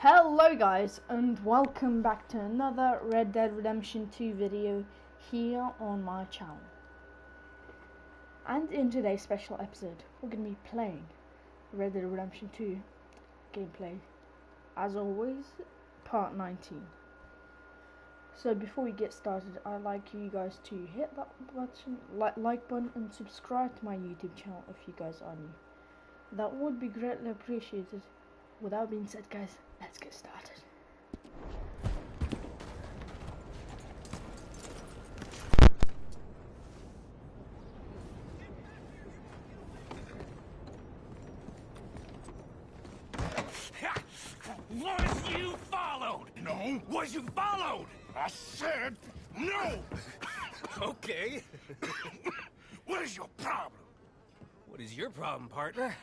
Hello guys, and welcome back to another Red Dead Redemption 2 video here on my channel. And in today's special episode, we're going to be playing Red Dead Redemption 2 gameplay, as always, part 19. So before we get started, I'd like you guys to hit that button, like button, and subscribe to my YouTube channel if you guys are new. That would be greatly appreciated. With that being said, guys, let's get started. Was you followed? No. Was you followed? I said no. Okay. What is your problem? What is your problem, partner?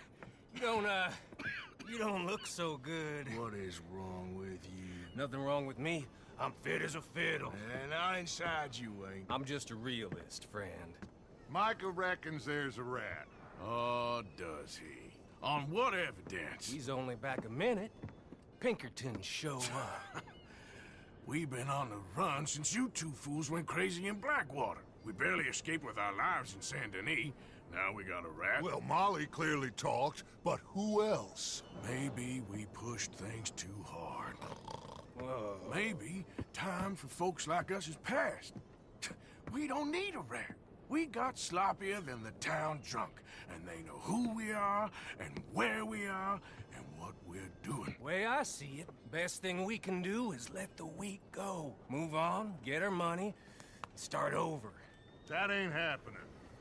You don't look so good. What is wrong with you? Nothing wrong with me. I'm fit as a fiddle. And not inside you ain't. I'm just a realist, friend. Micah reckons there's a rat. Oh, does he? On what evidence? He's only back a minute. Pinkerton show up. We've been on the run since you two fools went crazy in Blackwater. We barely escaped with our lives in Saint Denis. Now we got a rat. Well, Molly clearly talked, but who else? Maybe we pushed things too hard. Whoa. Maybe time for folks like us is past. We don't need a rat. We got sloppier than the town drunk, and they know who we are, and where we are, and what we're doing. Way I see it, best thing we can do is let the week go. Move on, get our money, start over. That ain't happening.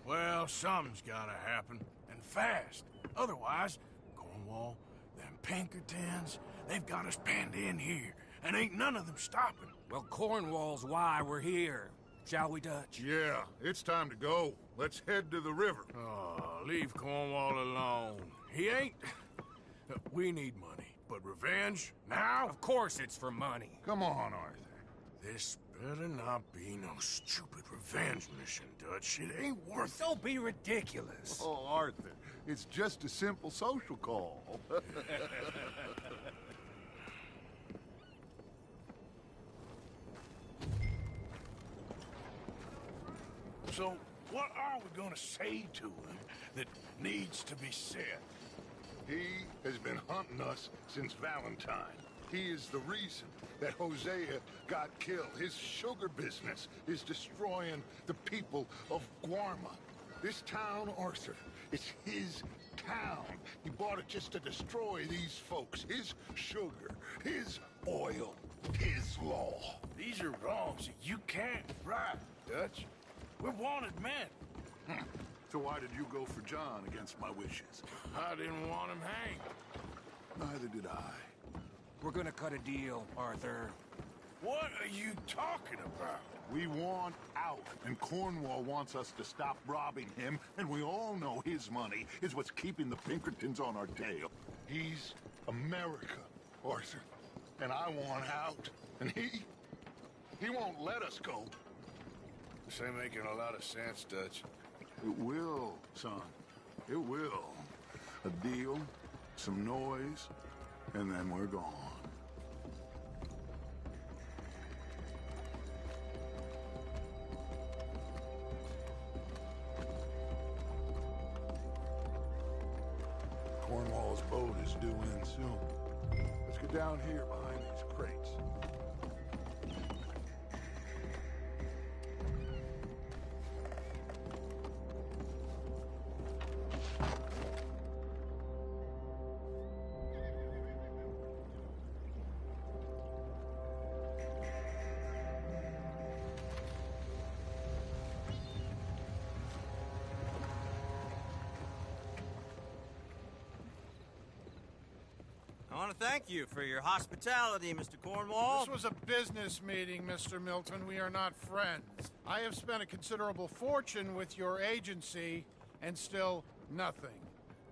Well, something's gotta happen, and fast. Otherwise, Cornwall, them Pinkertons, they've got us penned in here, and ain't none of them stopping. Well, Cornwall's why we're here. Shall we, Dutch? Yeah, it's time to go. Let's head to the river. Oh, leave Cornwall alone. He ain't... We need money, but revenge, now? Of course it's for money. Come on, Arthur. This better not be no stupid revenge mission, Dutch. It ain't worth it. Don't be ridiculous. Oh, Arthur, it's just a simple social call. So, what are we gonna say to him that needs to be said? He has been hunting us since Valentine. He is the reason that Hosea got killed. His sugar business is destroying the people of Guarma. This town, Arthur, it's his town. He bought it just to destroy these folks. His sugar, his oil, his law. These are wrongs that you can't right, Dutch. We're wanted men. So why did you go for John against my wishes? I didn't want him hanged. Neither did I. We're gonna cut a deal, Arthur. What are you talking about? We want out, and Cornwall wants us to stop robbing him, and we all know his money is what's keeping the Pinkertons on our tail. He's America, Arthur, and I want out, and he won't let us go. This ain't making a lot of sense, Dutch. It will, son. It will. A deal, some noise, and then we're gone. Cornwall's boat is due in soon. Let's get down here behind these crates. I want to thank you for your hospitality, Mr. Cornwall. This was a business meeting, Mr. Milton. We are not friends. I have spent a considerable fortune with your agency, and still nothing.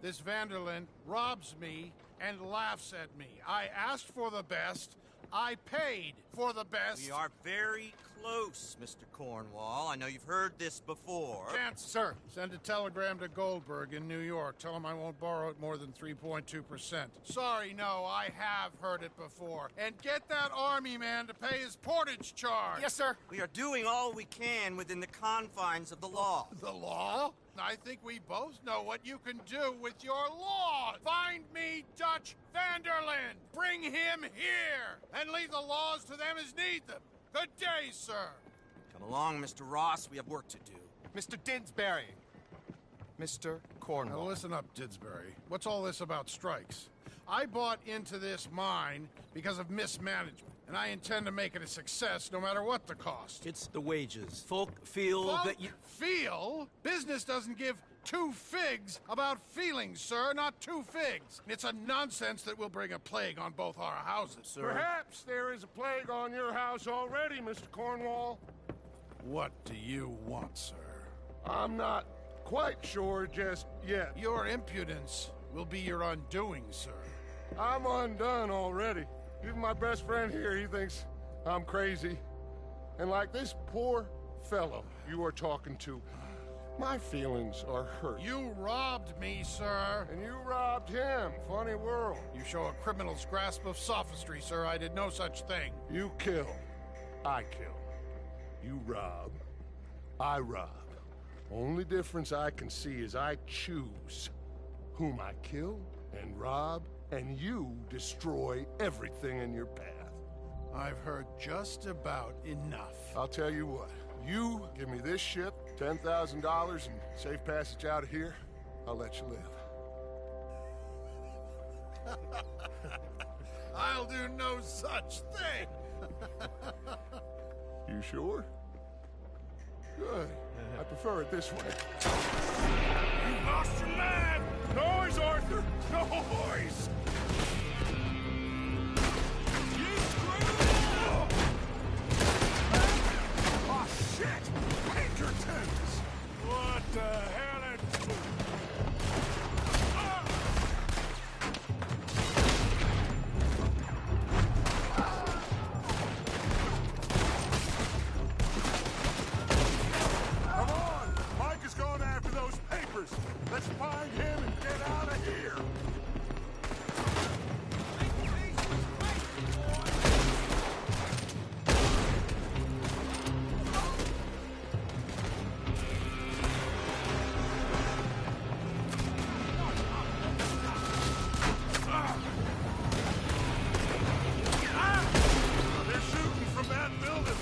This Vanderlyn robs me and laughs at me. I asked for the best. I paid for the best. We are very close, Mr. Cornwall. I know you've heard this before. Chance, sir. Send a telegram to Goldberg in New York. Tell him I won't borrow it more than 3.2%. Sorry, no, I have heard it before. And get that army man to pay his portage charge. Yes, sir. We are doing all we can within the confines of the law. The law? I think we both know what you can do with your law. Find me Dutch Vanderlyn. Bring him here. And leave the laws to them as need them. Good day, sir. Come along, Mr. Ross. We have work to do. Mr. Didsbury. Mr. Cornwall. Now listen up, Didsbury. What's all this about strikes? I bought into this mine because of mismanagement, and I intend to make it a success no matter what the cost. It's the wages. Folk feel that you... Feel? Business doesn't give two figs about feelings, sir, not two figs. It's a nonsense that will bring a plague on both our houses, sir. Perhaps there is a plague on your house already, Mr. Cornwall. What do you want, sir? I'm not quite sure just yet. Your impudence will be your undoing, sir. I'm undone already. Even my best friend here, he thinks I'm crazy. And like this poor fellow you are talking to, my feelings are hurt. You robbed me, sir. And you robbed him. Funny world. You show a criminal's grasp of sophistry, sir. I did no such thing. You kill. I kill. You rob. I rob. Only difference I can see is I choose whom I kill and rob, and you destroy everything in your path. I've heard just about enough. I'll tell you what. You give me this ship, $10,000, and safe passage out of here, I'll let you live. I'll do no such thing. You sure? Good. I prefer it this way. You lost your man! Noise, Arthur! Noise! Oh, shit! Pinkertons! What the hell is... Come on! Mike is going after those papers! Let's find him and get out of here! They're shooting from that building!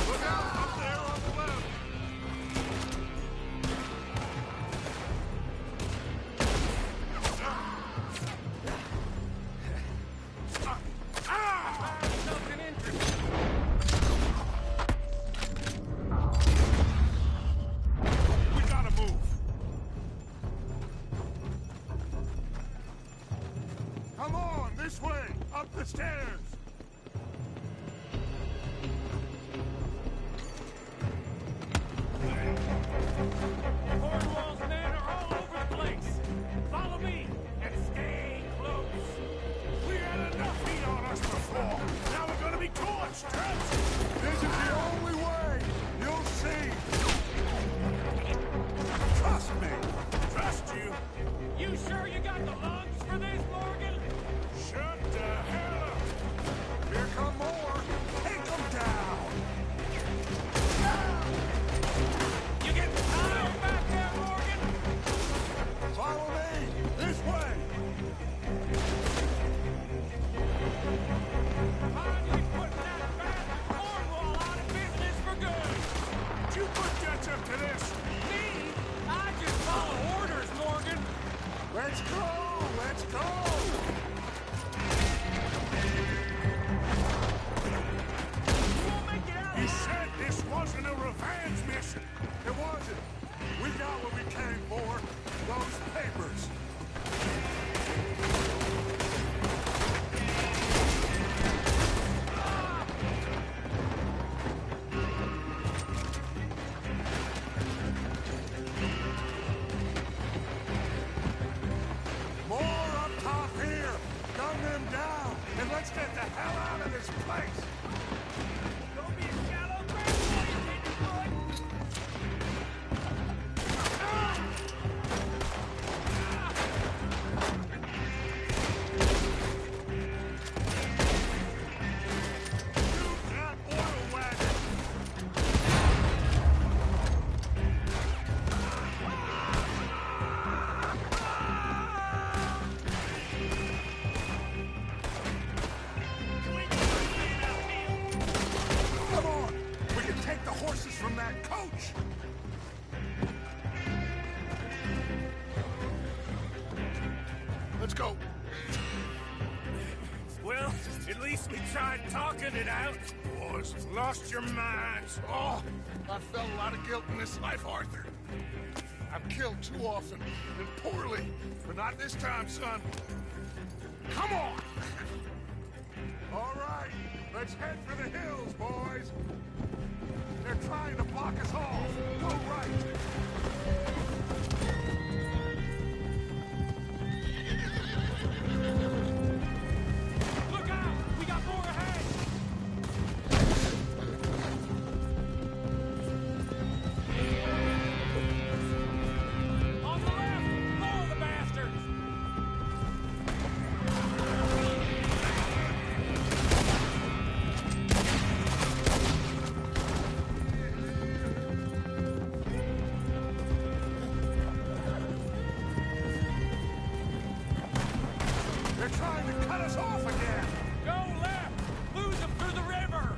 Look out! Up there on the left! Something interesting. We gotta move! Come on, this way! Up the stairs! Cornwall's men are all over the place. Follow me and stay close. We had enough heat on us before! Now we're gonna be torched! This is the only way! You'll see! Trust me! Trust you! You sure you got the lungs for this, Morgan? Shut the hell up! hell out of this place! Don't be a shallow grave warrior, Tenderfoot! Shoot that oil wagon! Come on! We can take the horses from that coach! Let's go. Well, at least we tried talking it out. Boys, you've lost your minds. Oh, I felt a lot of guilt in this life, Arthur. I've killed too often and poorly, but not this time, son. Come on! All right, let's head for the hills, boys. They're trying to block us off. Go right. Look out! We got more ahead! On the left! Follow the bastards! They're trying to cut us off again. Go left! Lose them through the river!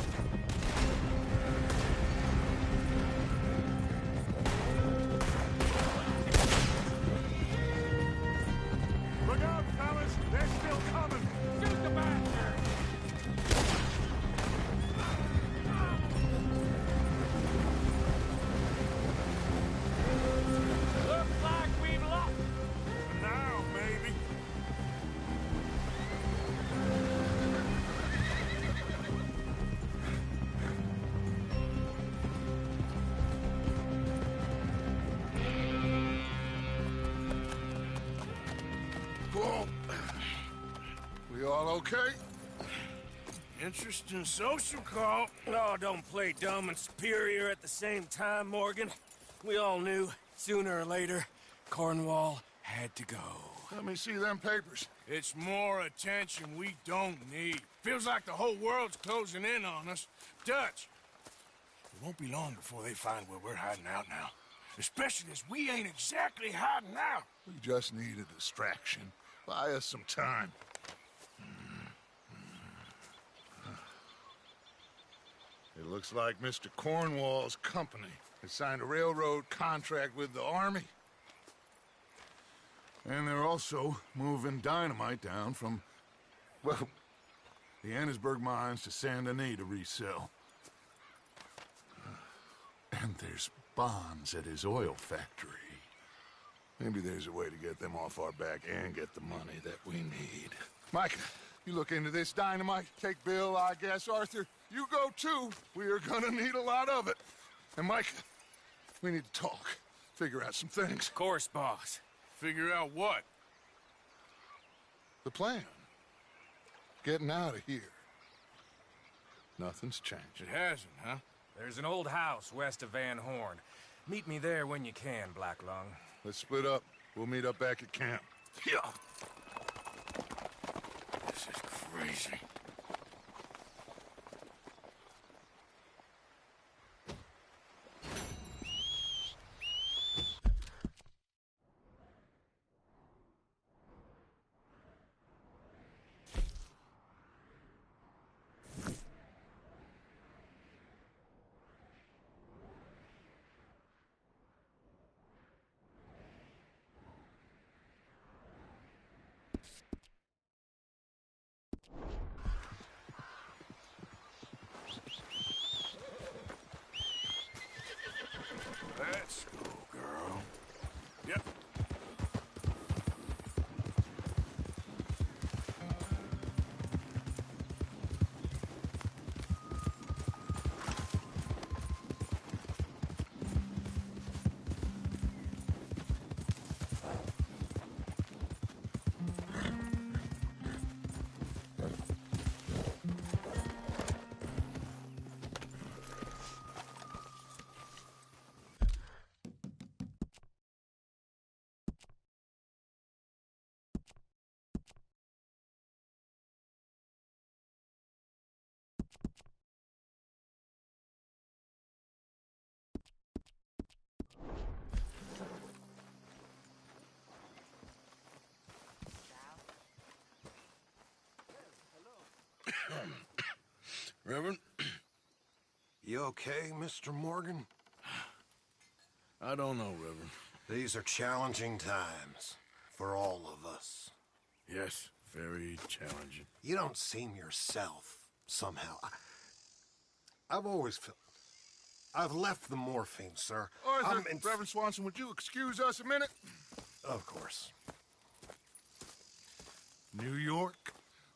Look out, fellas. They're still coming. Shoot the bastards! Looks like we've lost. Now, maybe. Whoa. We all okay? Interesting social call. Oh, don't play dumb and superior at the same time, Morgan. We all knew, sooner or later, Cornwall had to go. Let me see them papers. It's more attention we don't need. Feels like the whole world's closing in on us. Dutch, it won't be long before they find where we're hiding out now. Especially as we ain't exactly hiding out. We just need a distraction. Buy us some time. It looks like Mr. Cornwall's company has signed a railroad contract with the Army. And they're also moving dynamite down from, well, the Annesburg mines to Saint Denis to resell. And there's bonds at his oil factory. Maybe there's a way to get them off our back and get the money that we need. Mike, you look into this dynamite. Take Bill, I guess. Arthur, you go too. We are gonna need a lot of it. And Mike, we need to talk. Figure out some things. Of course, boss. Figure out what? The plan. Getting out of here. Nothing's changed. It hasn't, huh? There's an old house west of Van Horn. Meet me there when you can, Black Lung. Let's split up. We'll meet up back at camp. Yeah. This is crazy. Reverend? You okay, Mr. Morgan? I don't know, Reverend. These are challenging times for all of us. Yes, very challenging. You don't seem yourself, somehow. I've always felt... I've left the morphine, sir. Arthur, Reverend Swanson, would you excuse us a minute? Of course. New York.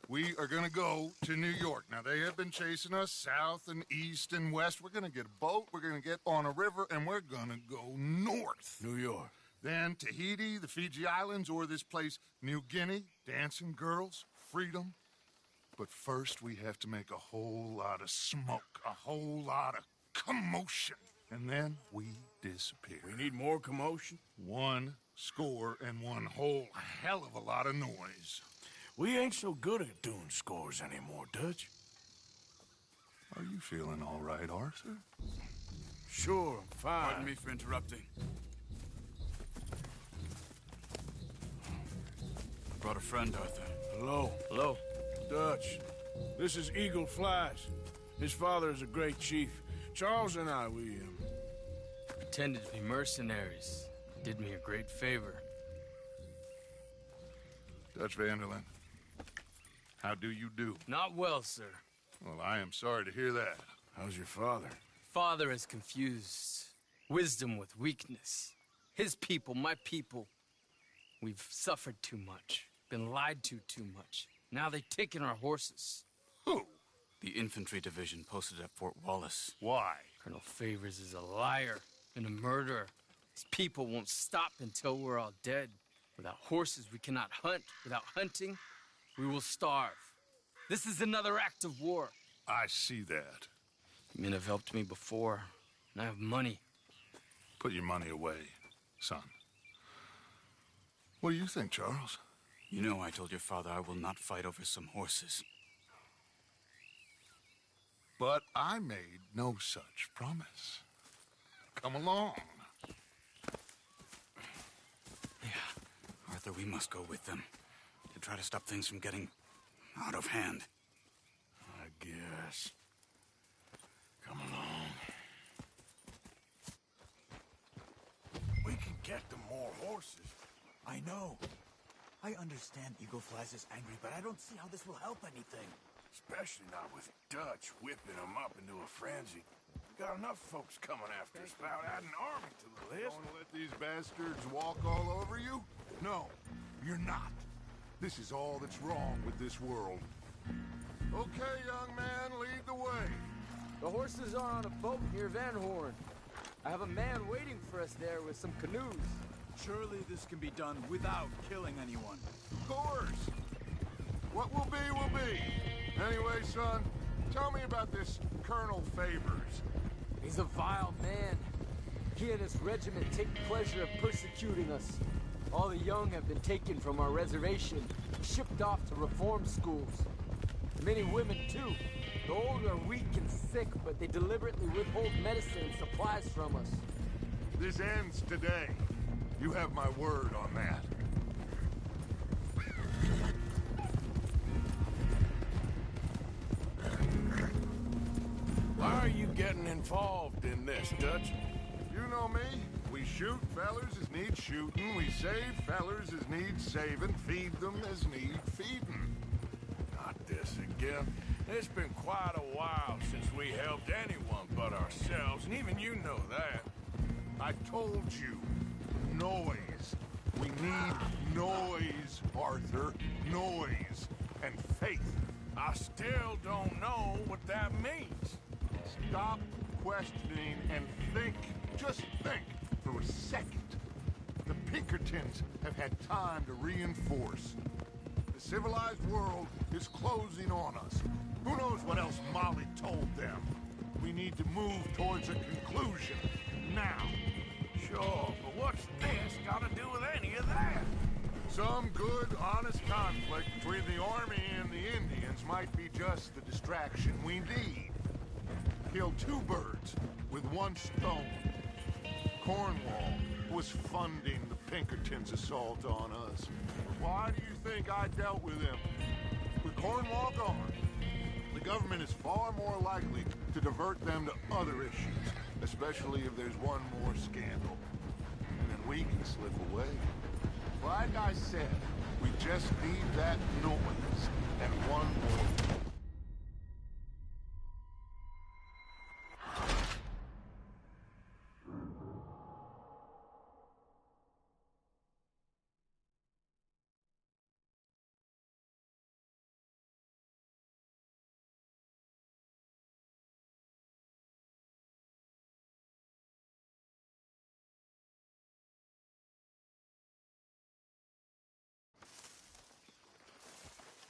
We are gonna go to New York. Now, they have been chasing us south and east and west. We're gonna get a boat, we're gonna get on a river, and we're gonna go north. New York. Then Tahiti, the Fiji Islands, or this place, New Guinea, dancing girls, freedom. But first, we have to make a whole lot of smoke, a whole lot of commotion. And then we disappear. We need more commotion? 1 score and one whole hell of a lot of noise. We ain't so good at doing scores anymore, Dutch. Are you feeling all right, Arthur? Sure, I'm fine. Pardon me for interrupting. I brought a friend, Arthur. Hello. Hello. Dutch. This is Eagle Flies. His father is a great chief. Charles and I, we Pretended to be mercenaries. Did me a great favor. Dutch Vanderlyn, how do you do? Not well, sir. Well, I am sorry to hear that. How's your father? Father has confused wisdom with weakness. His people, my people. We've suffered too much. Been lied to too much. Now they've taken our horses. Who? The infantry division posted at Fort Wallace. Why? Colonel Favors is a liar and a murderer. His people won't stop until we're all dead. Without horses, we cannot hunt. Without hunting, we will starve. This is another act of war. I see that. Men have helped me before, and I have money. Put your money away, son. What do you think, Charles? You know I told your father I will not fight over some horses. But I made no such promise. Come along. Yeah, Arthur, we must go with them to try to stop things from getting out of hand. I guess. Come along. We can get them more horses. I know. I understand Eagle Flies is angry, but I don't see how this will help anything. Especially not with Dutch whipping them up into a frenzy. We got enough folks coming after us without adding an army to the You list. want to let these bastards walk all over you? No, you're not. This is all that's wrong with this world. Okay, young man, lead the way. The horses are on a boat near Van Horn. I have a man waiting for us there with some canoes. Surely this can be done without killing anyone. Of course. What will be, will be. Anyway, son, tell me about this Colonel Favors. He's a vile man. He and his regiment take pleasure of persecuting us. All the young have been taken from our reservation, shipped off to reform schools. Many women, too. The old are weak and sick, but they deliberately withhold medicine and supplies from us. This ends today. You have my word on that. Why are you getting involved in this, Dutch? You know me. We shoot fellers as need shooting. We save fellers as need saving. Feed them as need feeding. Not this again. It's been quite a while since we helped anyone but ourselves, and even you know that. I told you. Noise. We need noise, Arthur. Noise. And faith. I still don't know what that means. Stop questioning and think. Just think for a second. The Pinkertons have had time to reinforce. The civilized world is closing on us. Who knows what else Molly told them? We need to move towards a conclusion. Now. Sure, but what's this got to do with any of that? Some good, honest conflict between the army and the Indians might be just the distraction we need. Kill two birds with one stone. Cornwall was funding the Pinkertons' assault on us. Why do you think I dealt with him? With Cornwall gone, government is far more likely to divert them to other issues, especially if there's one more scandal. And then we can slip away. Like I said, we just need that noise and one more.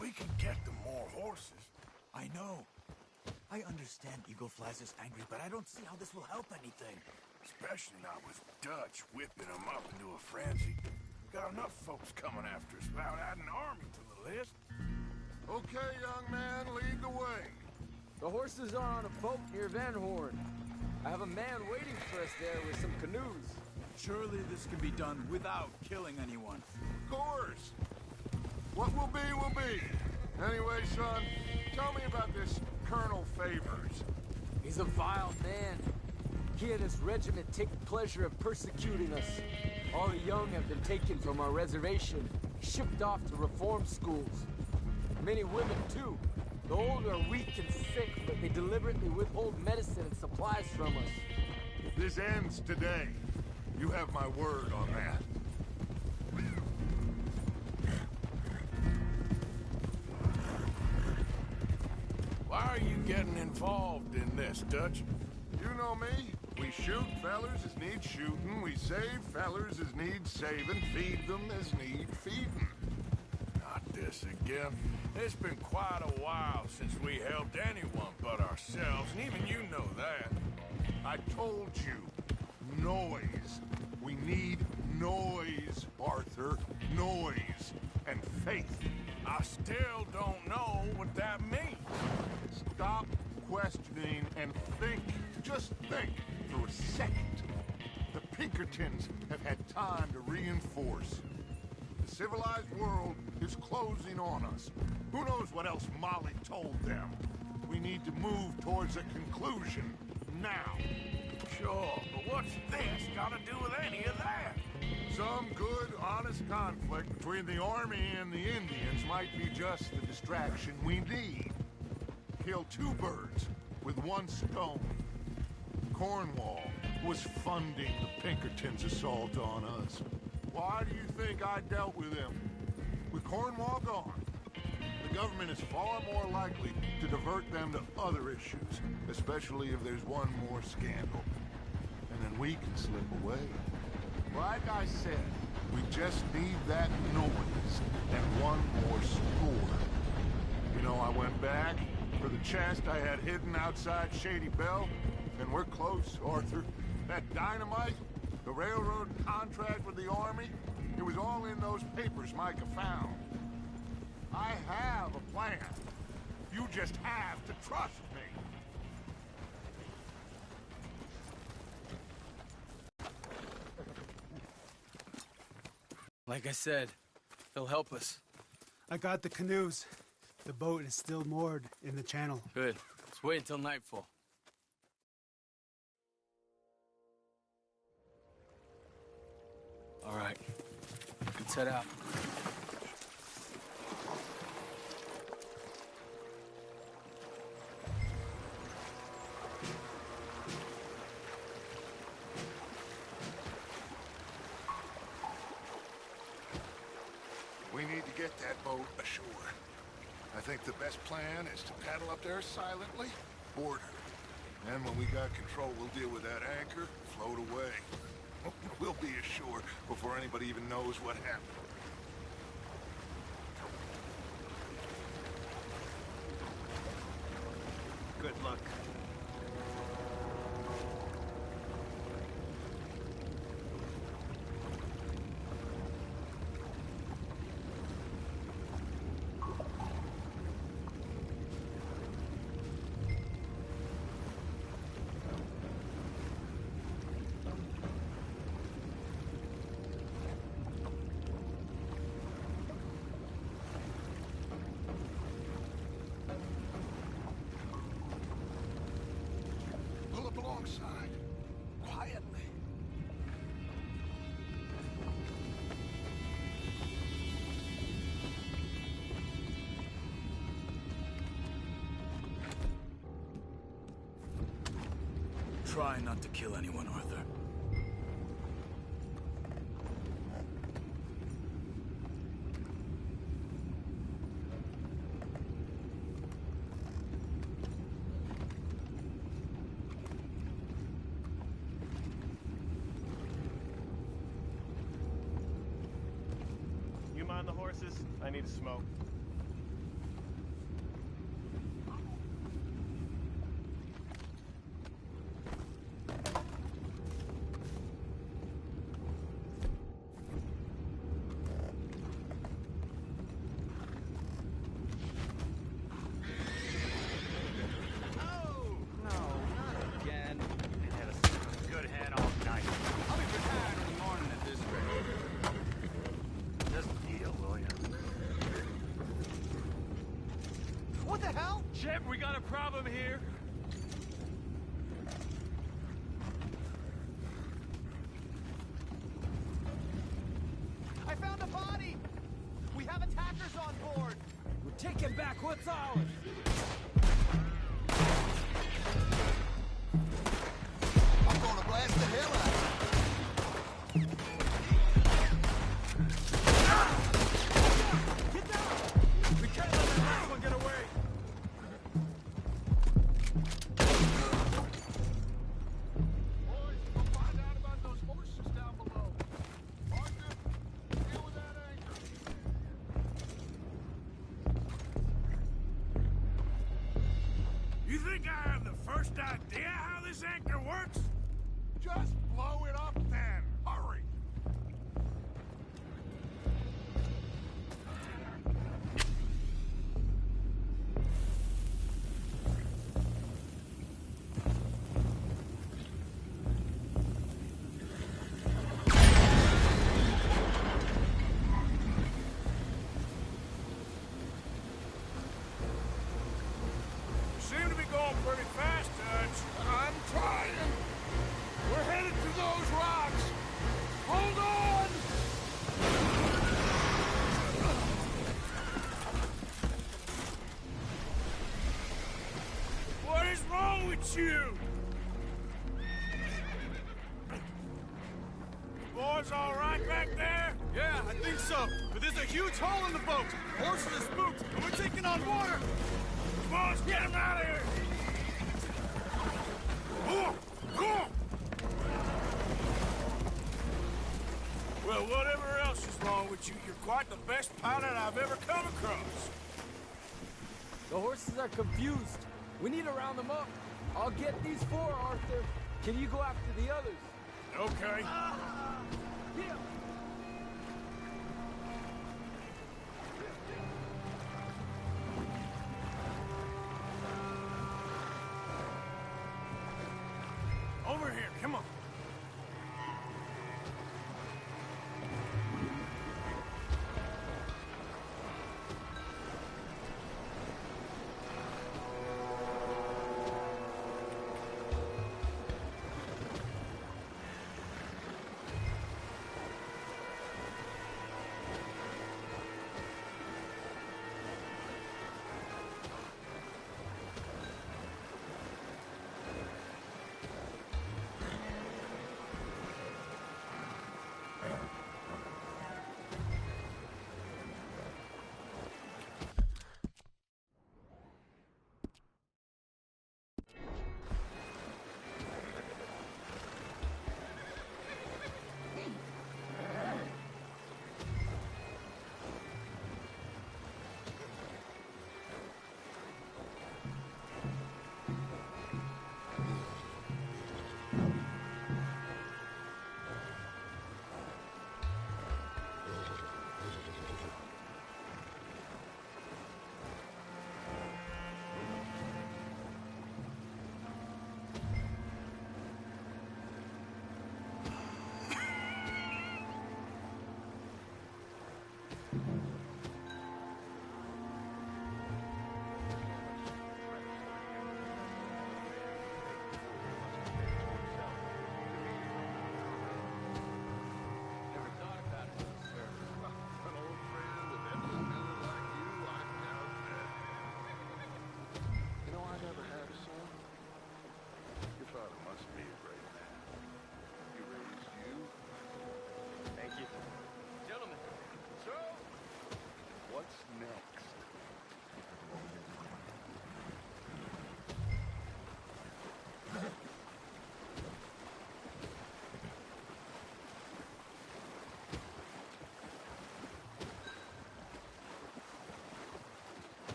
We can get them more horses. I know. I understand Eagle Flies is angry, but I don't see how this will help anything. Especially not with Dutch whipping them up into a frenzy. Got enough folks coming after us without adding an army to the list. Okay, young man, lead the way. The horses are on a boat near Van Horn. I have a man waiting for us there with some canoes. Surely this can be done without killing anyone. Of course. What will be. Anyway, son, tell me about this Colonel Favors. He's a vile man. He and his regiment take pleasure in persecuting us. All the young have been taken from our reservation, shipped off to reform schools. Many women, too. The old are weak and sick, but they deliberately withhold medicine and supplies from us. This ends today. You have my word on that. Why are you getting involved in this, Dutch? You know me. We shoot fellers as need shooting. We save fellers as need saving. Feed them as need feeding. Not this again. It's been quite a while since we helped anyone but ourselves, and even you know that. I told you. Noise. We need noise, Arthur. Noise. And faith. I still don't know what that means. Stop questioning and think. Just think for a second. The Pinkertons have had time to reinforce. The civilized world is closing on us. Who knows what else Molly told them? We need to move towards a conclusion now. Sure, but what's this got to do with any of that? Some good, honest conflict between the army and the Indians might be just the distraction we need. Kill two birds with one stone. Cornwall was funding the Pinkertons' assault on us. Why do you think I dealt with him? With Cornwall gone, the government is far more likely to divert them to other issues, especially if there's one more scandal. And then we can slip away. Like I said, we just need that noise and one more score. You know, I went back for the chest I had hidden outside Shady Belle, and we're close, Arthur. That dynamite, the railroad contract with the army, it was all in those papers Micah found. I have a plan. You just have to trust me. Like I said, they'll help us. I got the canoes. The boat is still moored in the channel. Good. Let's wait until nightfall. All right. Let's head out. We need to get that boat ashore. I think the best plan is to paddle up there silently, board her. And when we got control, we'll deal with that anchor, float away. We'll be ashore before anybody even knows what happened. Good luck. side. Quietly. Try not to kill anyone, Arthur. You mind the horses? I need a smoke. Shep, we got a problem here. I found a body! We have attackers on board! We're taking back what's ours! I'm gonna blast the hell out of you! Get down! We can't let that last one get away! You think I have the first idea how this anchor works? Just blow it up then. Hurry. Seem to be going pretty fast, Dutch. I'm trying. We're headed to those rocks. Hold on! What is wrong with you? Boys all right back there? Yeah, I think so. But there's a huge hole in the boat. Horses are spooked, and we're taking on water. Boys, get him out of here! Well, whatever else is wrong with you, you're quite the best pilot I've ever come across. The horses are confused. We need to round them up. I'll get these four, Arthur. Can you go after the others? Okay. Here. Over here, come on.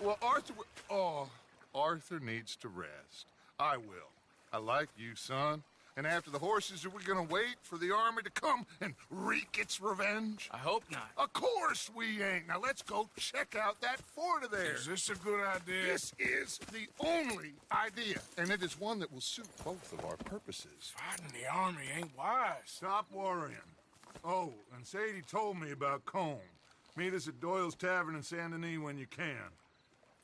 Well, Arthur... Oh, Arthur needs to rest. I will. I like you, son. And after the horses, are we gonna wait for the army to come and wreak its revenge? I hope not. Of course we ain't. Now let's go check out that fort of theirs. Is this a good idea? This is the only idea, and it is one that will suit both of our purposes. Fighting the army ain't wise. Stop worrying. Oh, and Sadie told me about Combe. Meet us at Doyle's Tavern in Saint Denis when you can.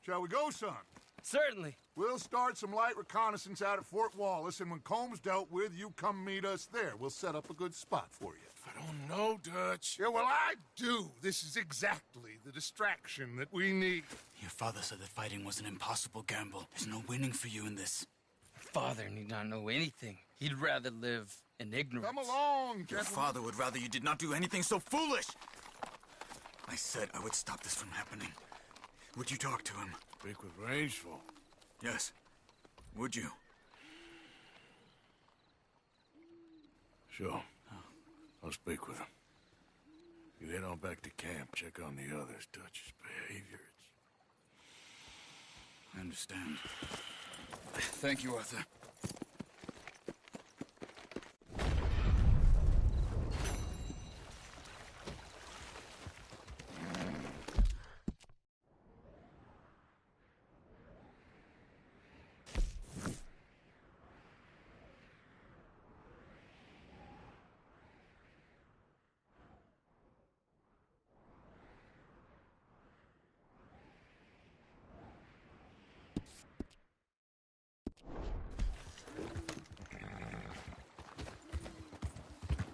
Shall we go, son? Certainly. We'll start some light reconnaissance out at Fort Wallace, and when Combs dealt with, you come meet us there. We'll set up a good spot for you. I don't know, Dutch. Yeah, well, I do. This is exactly the distraction that we need. Your father said that fighting was an impossible gamble. There's no winning for you in this. Father need not know anything. He'd rather live in ignorance. Come along, Your gentlemen. father would rather you did not do anything so foolish. I said I would stop this from happening. Would you talk to him? Speak with Rangeful. Yes. Would you? Sure. I'll speak with him. You head on back to camp, check on the others. Dutch's behavior, I understand. Thank you, Arthur.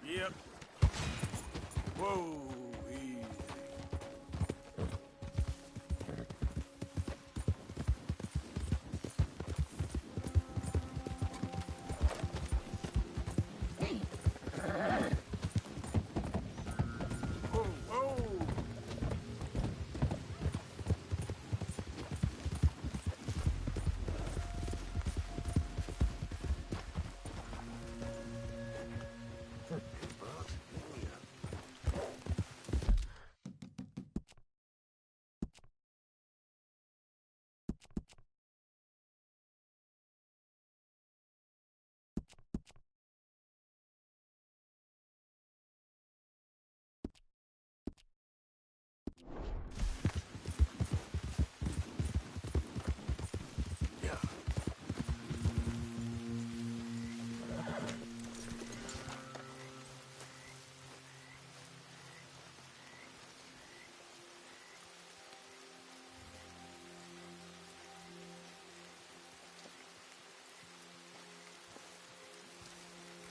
Yep. Whoa, easy. Whoa, whoa.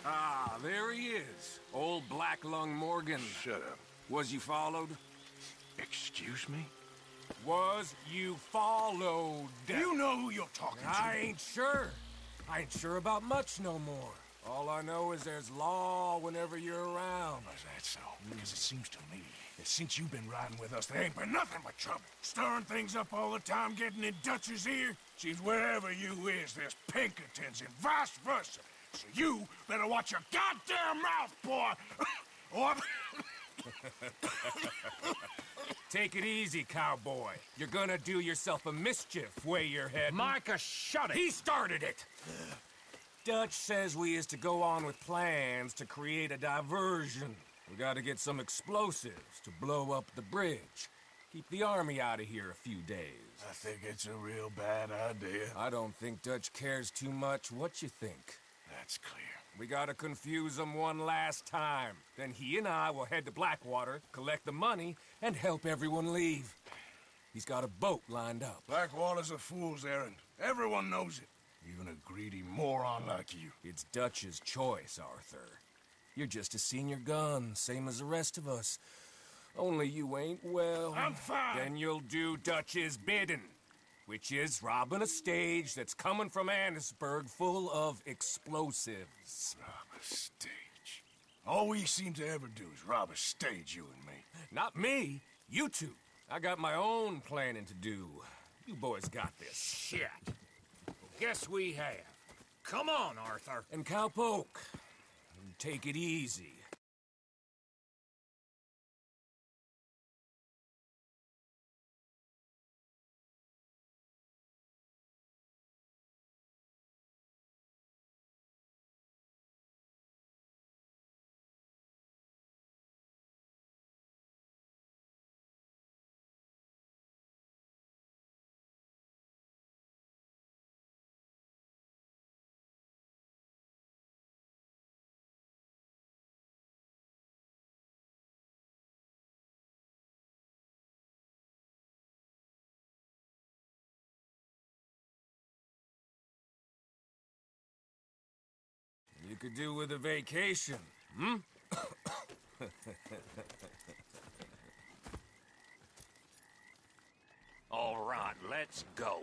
Ah, there he is. Old Black Lung Morgan. Shut up. Was you followed? Excuse me? Was you followed? You know who you're talking to. I ain't sure. I ain't sure about much no more. All I know is there's law whenever you're around. Is that so? Because it seems to me that since you've been riding with us, there ain't been nothing but trouble. Stirring things up all the time, getting in Dutch's ear. Seems wherever you is, there's Pinkertons and vice versa. So you better watch your goddamn mouth, boy! Or... Take it easy, cowboy. You're gonna do yourself a mischief way you're heading. Micah, shut it! He started it! Dutch says we is to go on with plans to create a diversion. We gotta get some explosives to blow up the bridge. Keep the army out of here a few days. I think it's a real bad idea. I don't think Dutch cares too much. What you think? That's clear. We gotta confuse him one last time. Then he and I will head to Blackwater, collect the money, and help everyone leave. He's got a boat lined up. Blackwater's a fool's errand. Everyone knows it. Even a greedy moron like you. It's Dutch's choice, Arthur. You're just a senior gun, same as the rest of us. Only you ain't well. I'm fine. Then you'll do Dutch's bidding, which is robbing a stage that's coming from Annesburg full of explosives. Rob a stage. All we seem to ever do is rob a stage, you and me. Not me, you two. I got my own planning to do. You boys got this. Shit. Guess we have. Come on, Arthur. And Cowpoke, take it easy. could do with a vacation, hmm? All right, let's go.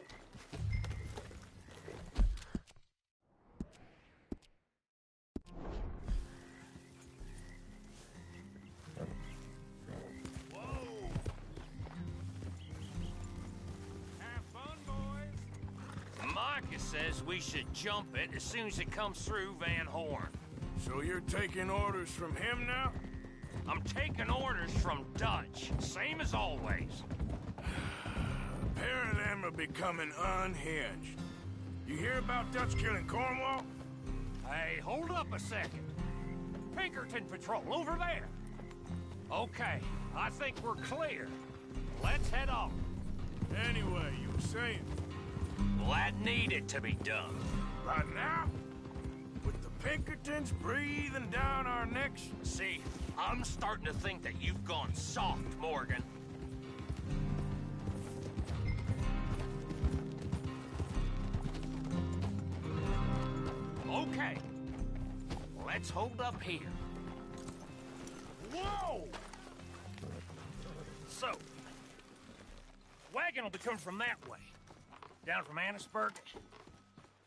Micah says we should jump it as soon as it comes through Van Horn. So you're taking orders from him now? I'm taking orders from Dutch, same as always. A pair of them are becoming unhinged. You hear about Dutch killing Cornwall? Hey, hold up a second. Pinkerton Patrol, over there. Okay, I think we're clear. Let's head off. Anyway, you were saying? Well, that needed to be done. Right now? With the Pinkertons breathing down our necks? See, I'm starting to think that you've gone soft, Morgan. Okay. Let's hold up here. Whoa! So, wagon will be coming from that way. Down from Annisburg.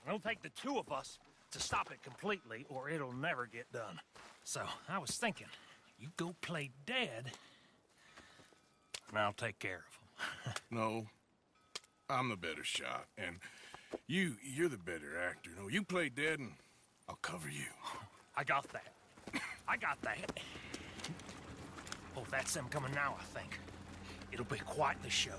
It'll take the two of us to stop it completely, or it'll never get done. So, I was thinking, you go play dead, and I'll take care of him. No. I'm the better shot, and you're the better actor. No, you play dead, and I'll cover you. I got that. I got that. Oh, that's them coming now, I think. It'll be quite the show.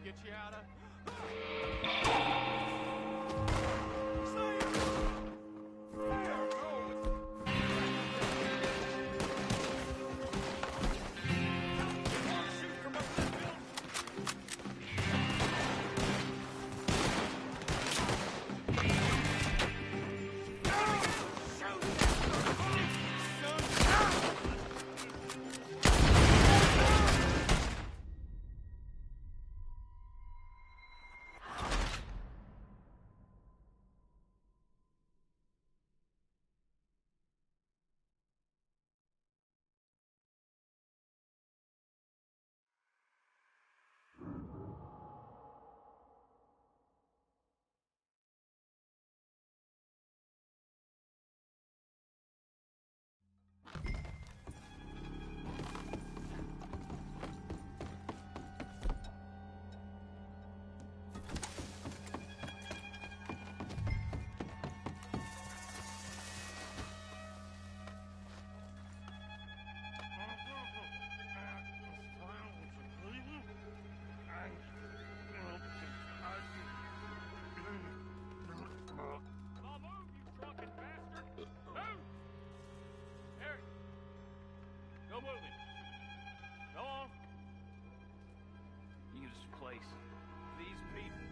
get you out of... Go moving. Go on. You this place. These people.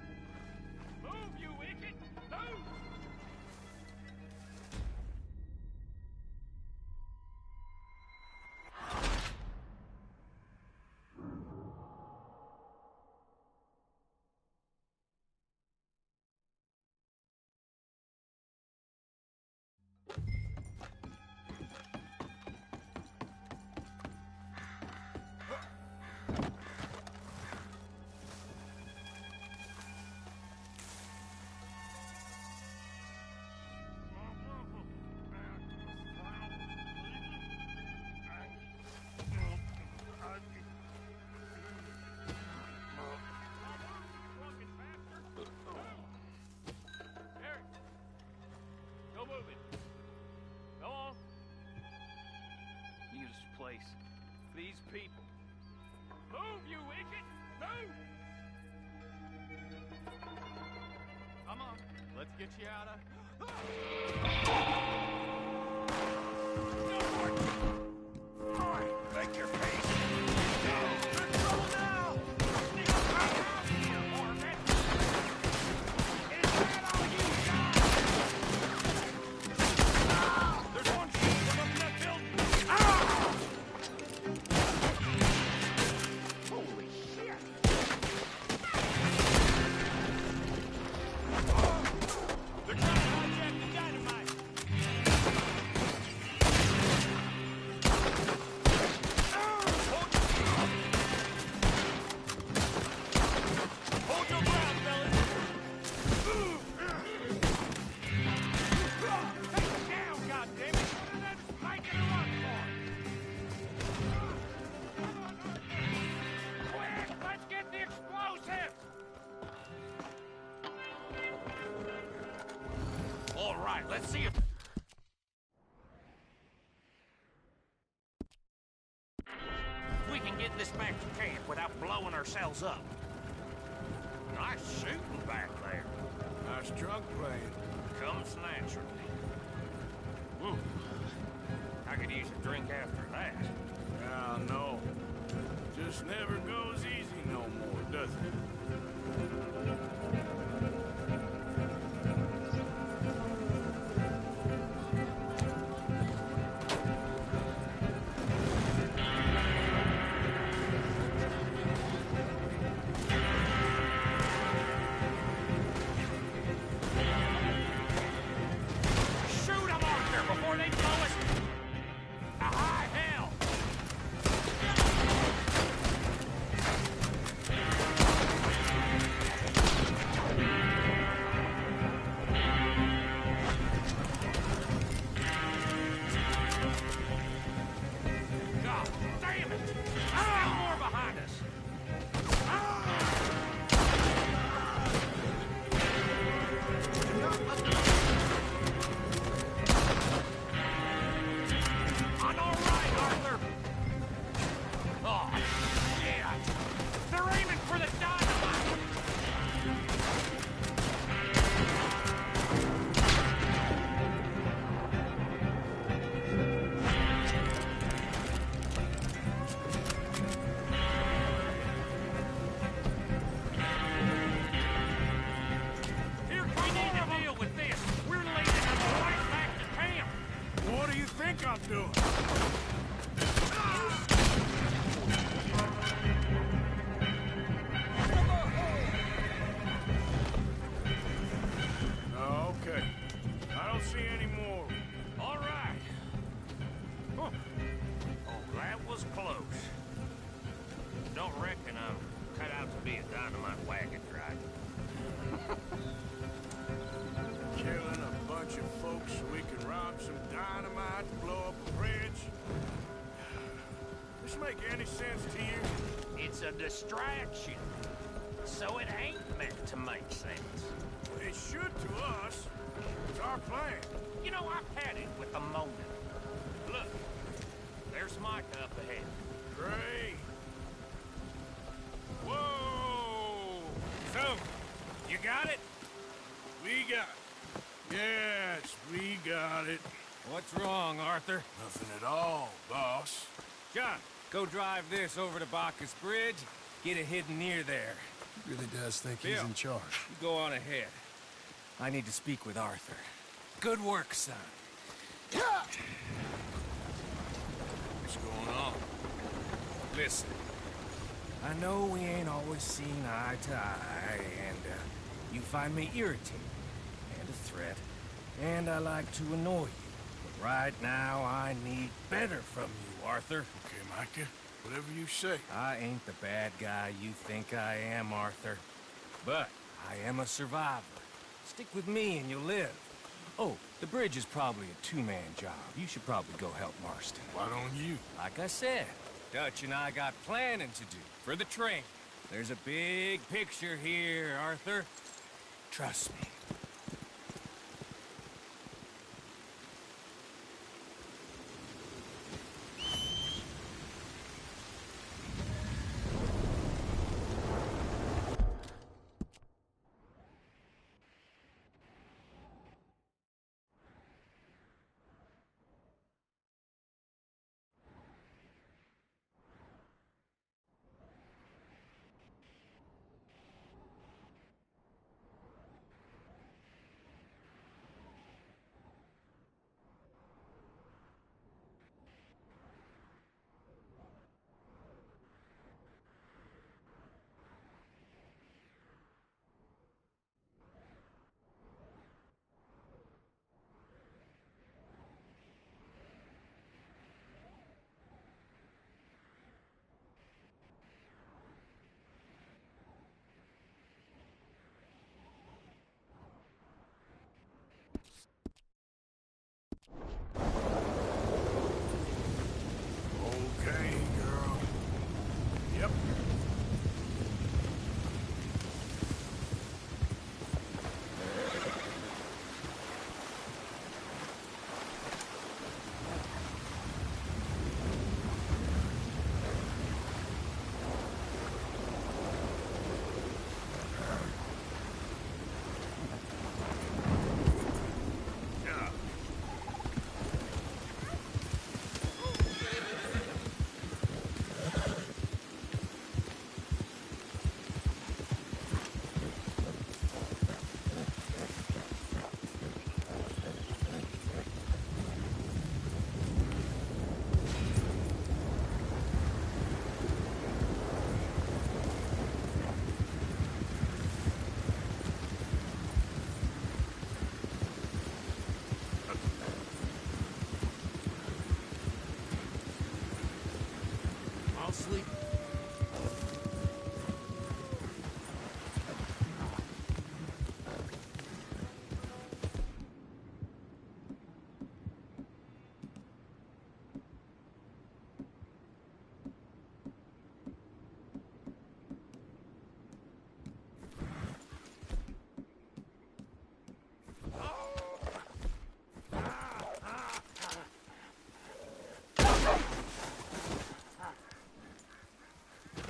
Move, you idiot! Move! Place. These people. Move, you idiot! Move! Come on, let's get you out of... Make your face! You're in trouble now! Is that all you got? There's one shooting from up in that building! Holy shit! They're trying to hijack the dynamite! Hold your ground, fellas! Take it down, goddammit! They're just making a run for it! Quick, let's get the explosives! All right, let's see if... we can get this back to camp without blowing ourselves up. Nice shooting back there. Nice drunk playing. Comes naturally. I could use a drink after that. Yeah, no. Just never goes easy no more, does it? Shoot them, Arthur, before they blow us to high hell! don't reckon I'm cut out to be a dynamite wagon driver. Killing a bunch of folks so we can rob some dynamite to blow up a bridge? This make any sense to you? It's a distraction, so it ain't meant to make sense. It should to us. It's our plan. You know, I've had it with the moaning. Look, there's Micah up ahead. Great. Whoa! So, you got it? We got it. Yes, we got it. What's wrong, Arthur? Nothing at all, boss. John, go drive this over to Bacchus Bridge. Get it hidden near there. He really does think Bill, he's in charge. You go on ahead. I need to speak with Arthur. Good work, son. What's going on? Listen, I know we ain't always seen eye to eye, and you find me irritating and a threat, and I like to annoy you. But right now, I need better from you, Arthur. Okay, Micah. Whatever you say. I ain't the bad guy you think I am, Arthur. But I am a survivor. Stick with me and you'll live. Oh, the bridge is probably a two-man job. You should probably go help Marston. Why don't you? Like I said, Dutch and I got planning to do for the train. There's a big picture here, Arthur. Trust me. Okay, girl. Yep. I'll sleep.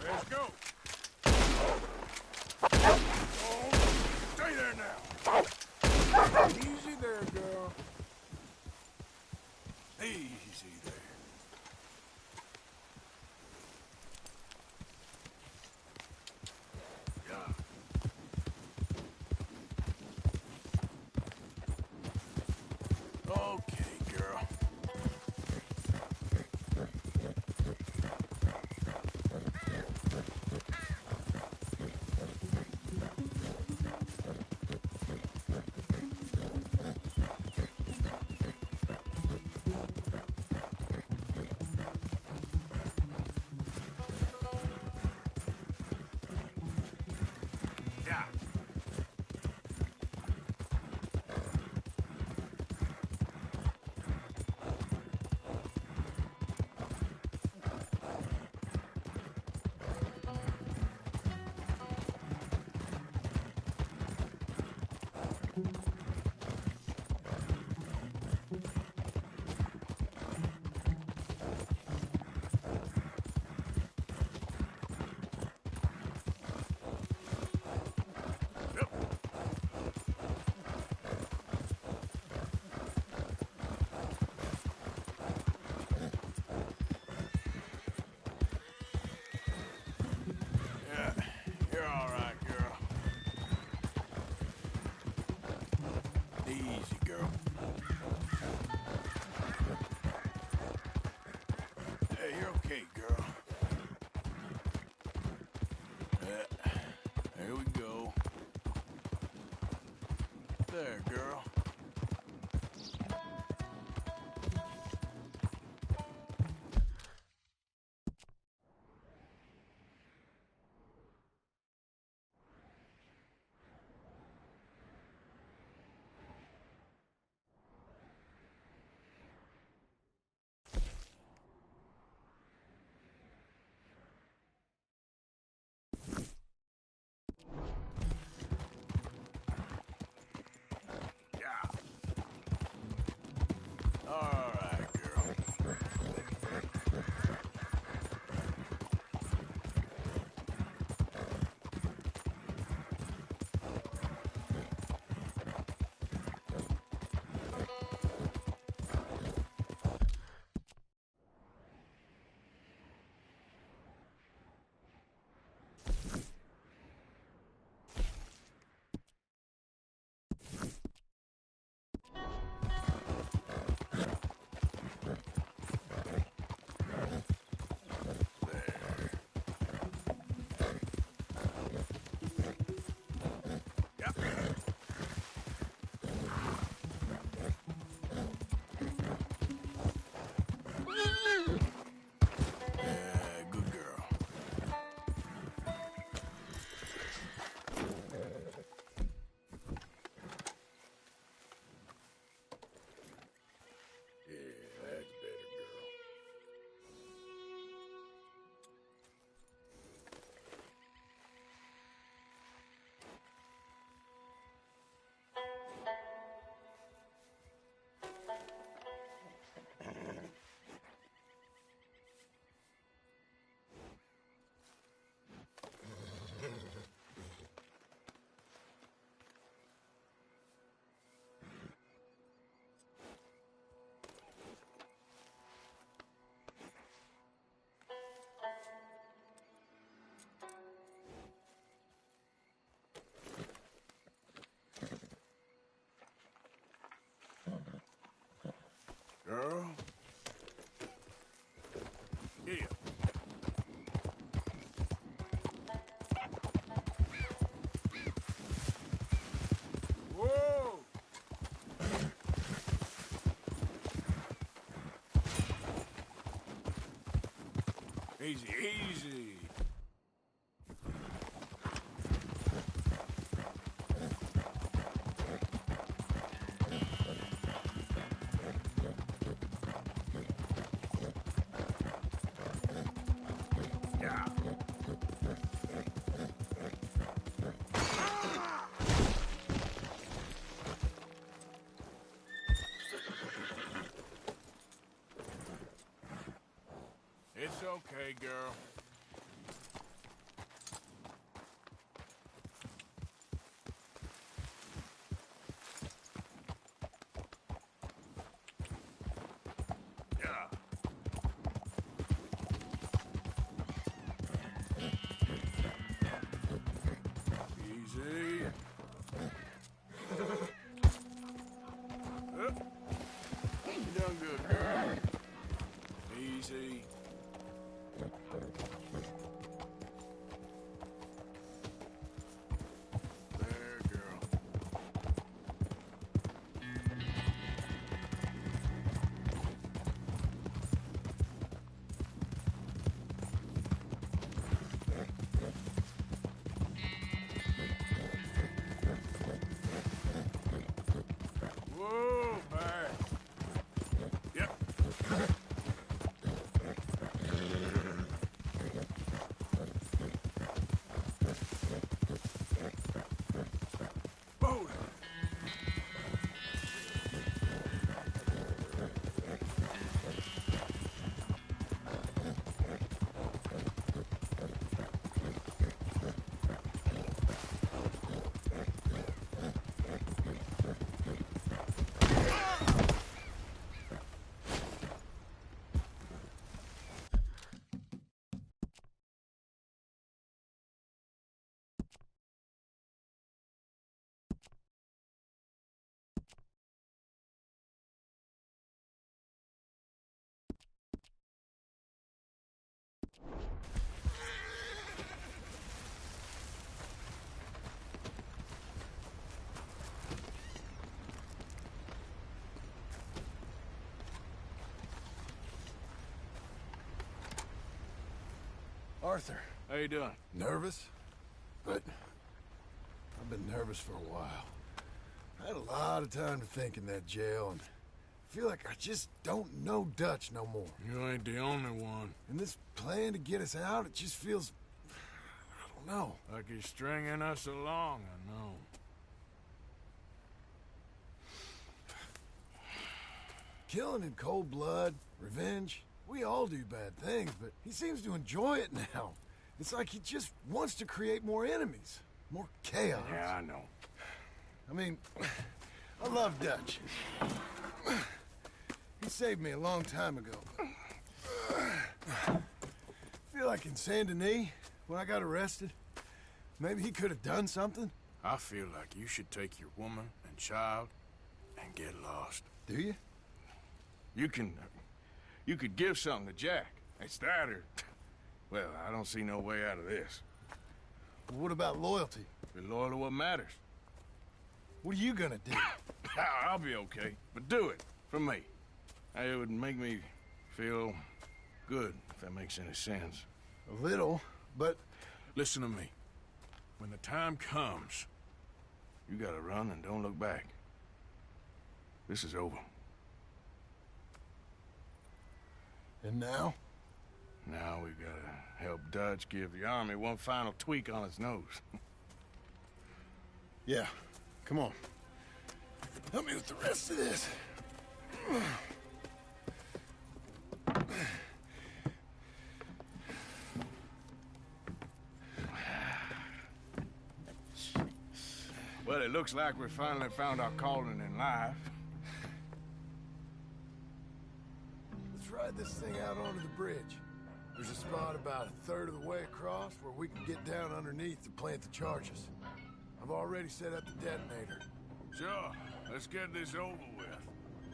Let's go. Stay there now. Easy there, girl. Easy there. Yeah. Okay, girl. There, girl. Good girl. Yeah, that's better, girl. Girl? Yeah. Whoa! Easy, easy. Yeah. It's okay, girl. Yeah. Easy. You done good, girl. Easy. There, girl. Whoa, man. Yep. Arthur. How you doing? Nervous? But I've been nervous for a while. I had a lot of time to think in that jail, and I feel like I just don't know Dutch no more. You ain't the only one. And this plan to get us out, it just feels... I don't know. Like he's stringing us along, I know. Killing in cold blood, revenge, we all do bad things, but he seems to enjoy it now. It's like he just wants to create more enemies, more chaos. Yeah, I know. I mean, I love Dutch. He saved me a long time ago. I feel like in Saint Denis, when I got arrested, maybe he could have done something. I feel like you should take your woman and child and get lost. Do you? You could give something to Jack. It's that or... Well, I don't see no way out of this. Well, what about loyalty? Be loyal to what matters. What are you gonna do? I'll be okay, but do it for me. It would make me feel good, if that makes any sense. A little, but... Listen to me. When the time comes, you gotta run and don't look back. This is over. And now? Now we've gotta help Dutch give the army one final tweak on its nose. Yeah, come on. Help me with the rest of this. Well, it looks like we finally found our calling in life. Let's ride this thing out onto the bridge. There's a spot about a third of the way across where we can get down underneath to plant the charges. I've already set up the detonator. Sure, let's get this over with.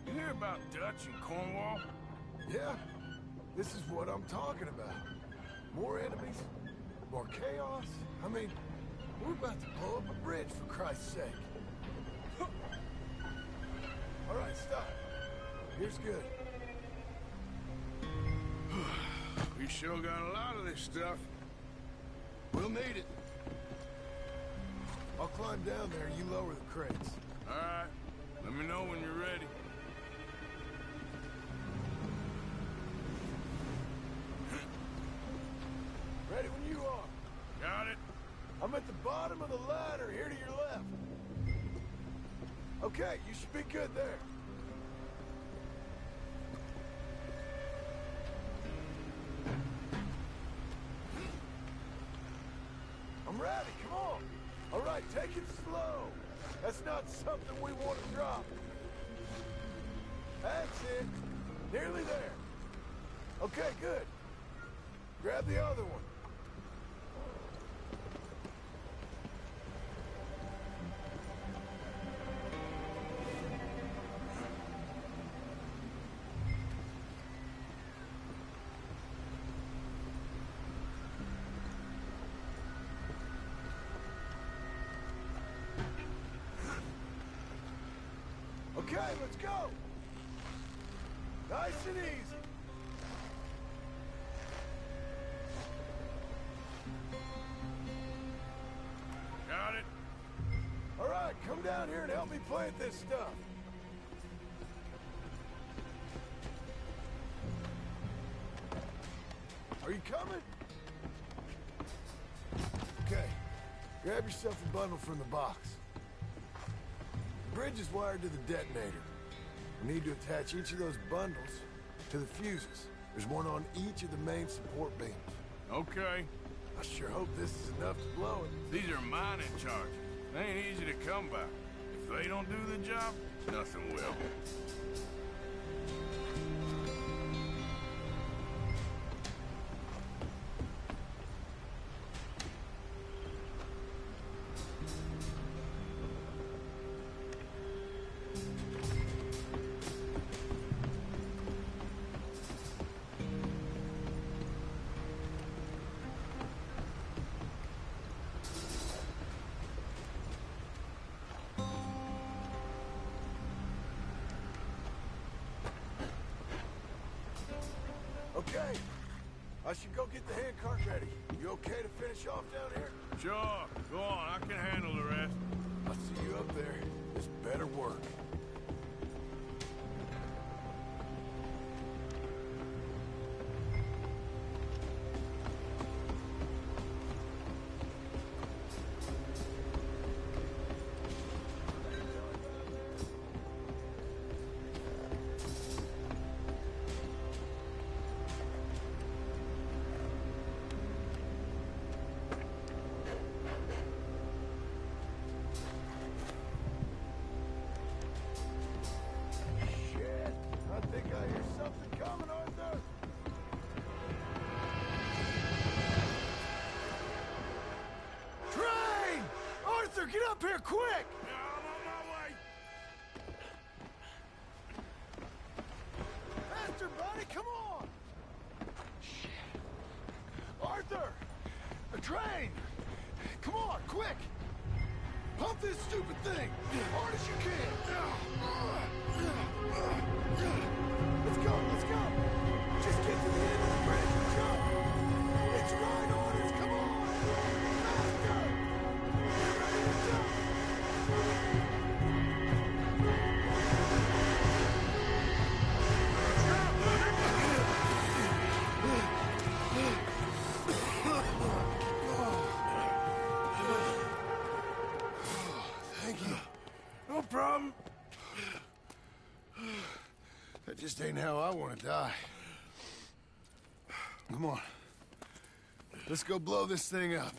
You hear about Dutch and Cornwall? Yeah, this is what I'm talking about. More enemies, more chaos. I mean, we're about to blow up a bridge, for Christ's sake. All right, stop. Here's good. We sure got a lot of this stuff. We'll need it. I'll climb down there and you lower the crates. All right. Let me know when you're ready. Ready when you are. Got it. I'm at the bottom of the ladder, here to your left. Okay, you should be good there. I'm ready, come on. All right, take it slow. That's not something we want to drop. That's it. Nearly there. Okay, good. Grab the other one. Okay, let's go. Nice and easy. Got it. All right, come down here and help me plant this stuff. Are you coming? Okay, grab yourself a bundle from the box. The bridge is wired to the detonator. We need to attach each of those bundles to the fuses. There's one on each of the main support beams. Okay. I sure hope this is enough to blow it. These are mining charges. They ain't easy to come by. If they don't do the job, nothing will. Okay, I should go get the handcart ready. You okay to finish off down here? Sure, go on. I can handle the rest. I'll see you up there. This better work. Get up here, quick! Yeah, I'm on my way. Faster, buddy, come on! Shit. Arthur! A train! Come on, quick! Pump this stupid thing! Hard as you can! Let's go, let's go! Just get to the end of the bridge and jump! It's right on us, come on! Faster! Get ready to jump! Thank you. No problem. That just ain't how I want to die. Come on. Let's go blow this thing up.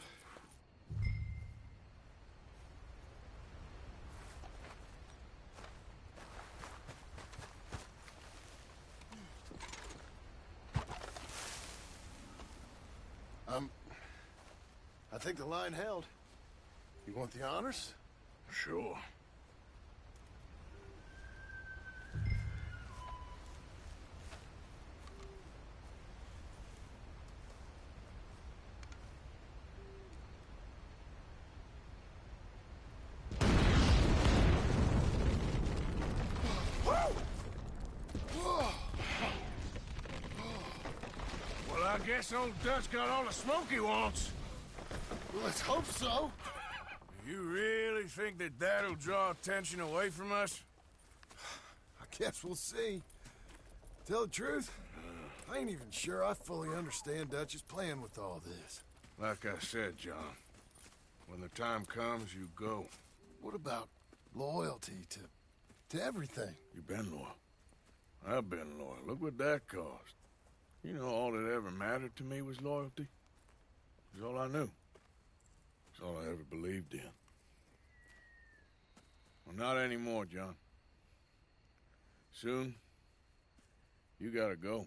I think the line held. You want the honors? Sure. Well, I guess old Dutch got all the smoke he wants. Well, let's hope so. You really think that that'll draw attention away from us? I guess we'll see. Tell the truth, I ain't even sure I fully understand Dutch's plan with all this. Like I said, John, when the time comes, you go. What about loyalty to everything? You've been loyal. I've been loyal. Look what that cost. You know, all that ever mattered to me was loyalty. It's all I knew. It's all I ever believed in. Well, not anymore, John. Soon, you gotta go.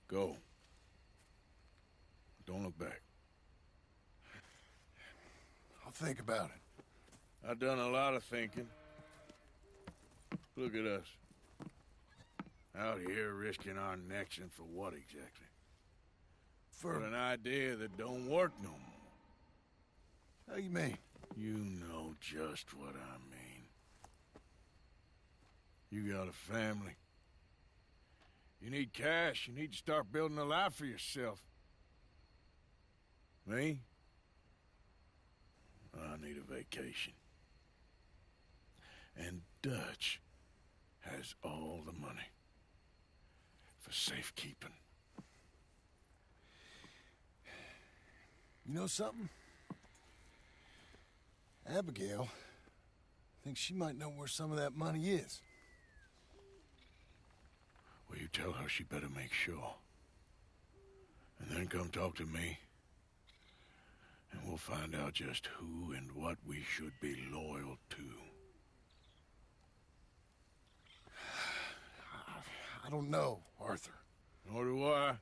Go. Don't look back. I'll think about it. I've done a lot of thinking. Look at us. Out here risking our necks, and for what exactly? For an idea that don't work no more. How you mean? You know just what I mean. You got a family. You need cash. You need to start building a life for yourself. Me? I need a vacation. And Dutch has all the money for safekeeping. You know something? Abigail thinks she might know where some of that money is. Well, you tell her she better make sure. And then come talk to me. And we'll find out just who and what we should be loyal to. I don't know, Arthur. Nor do I.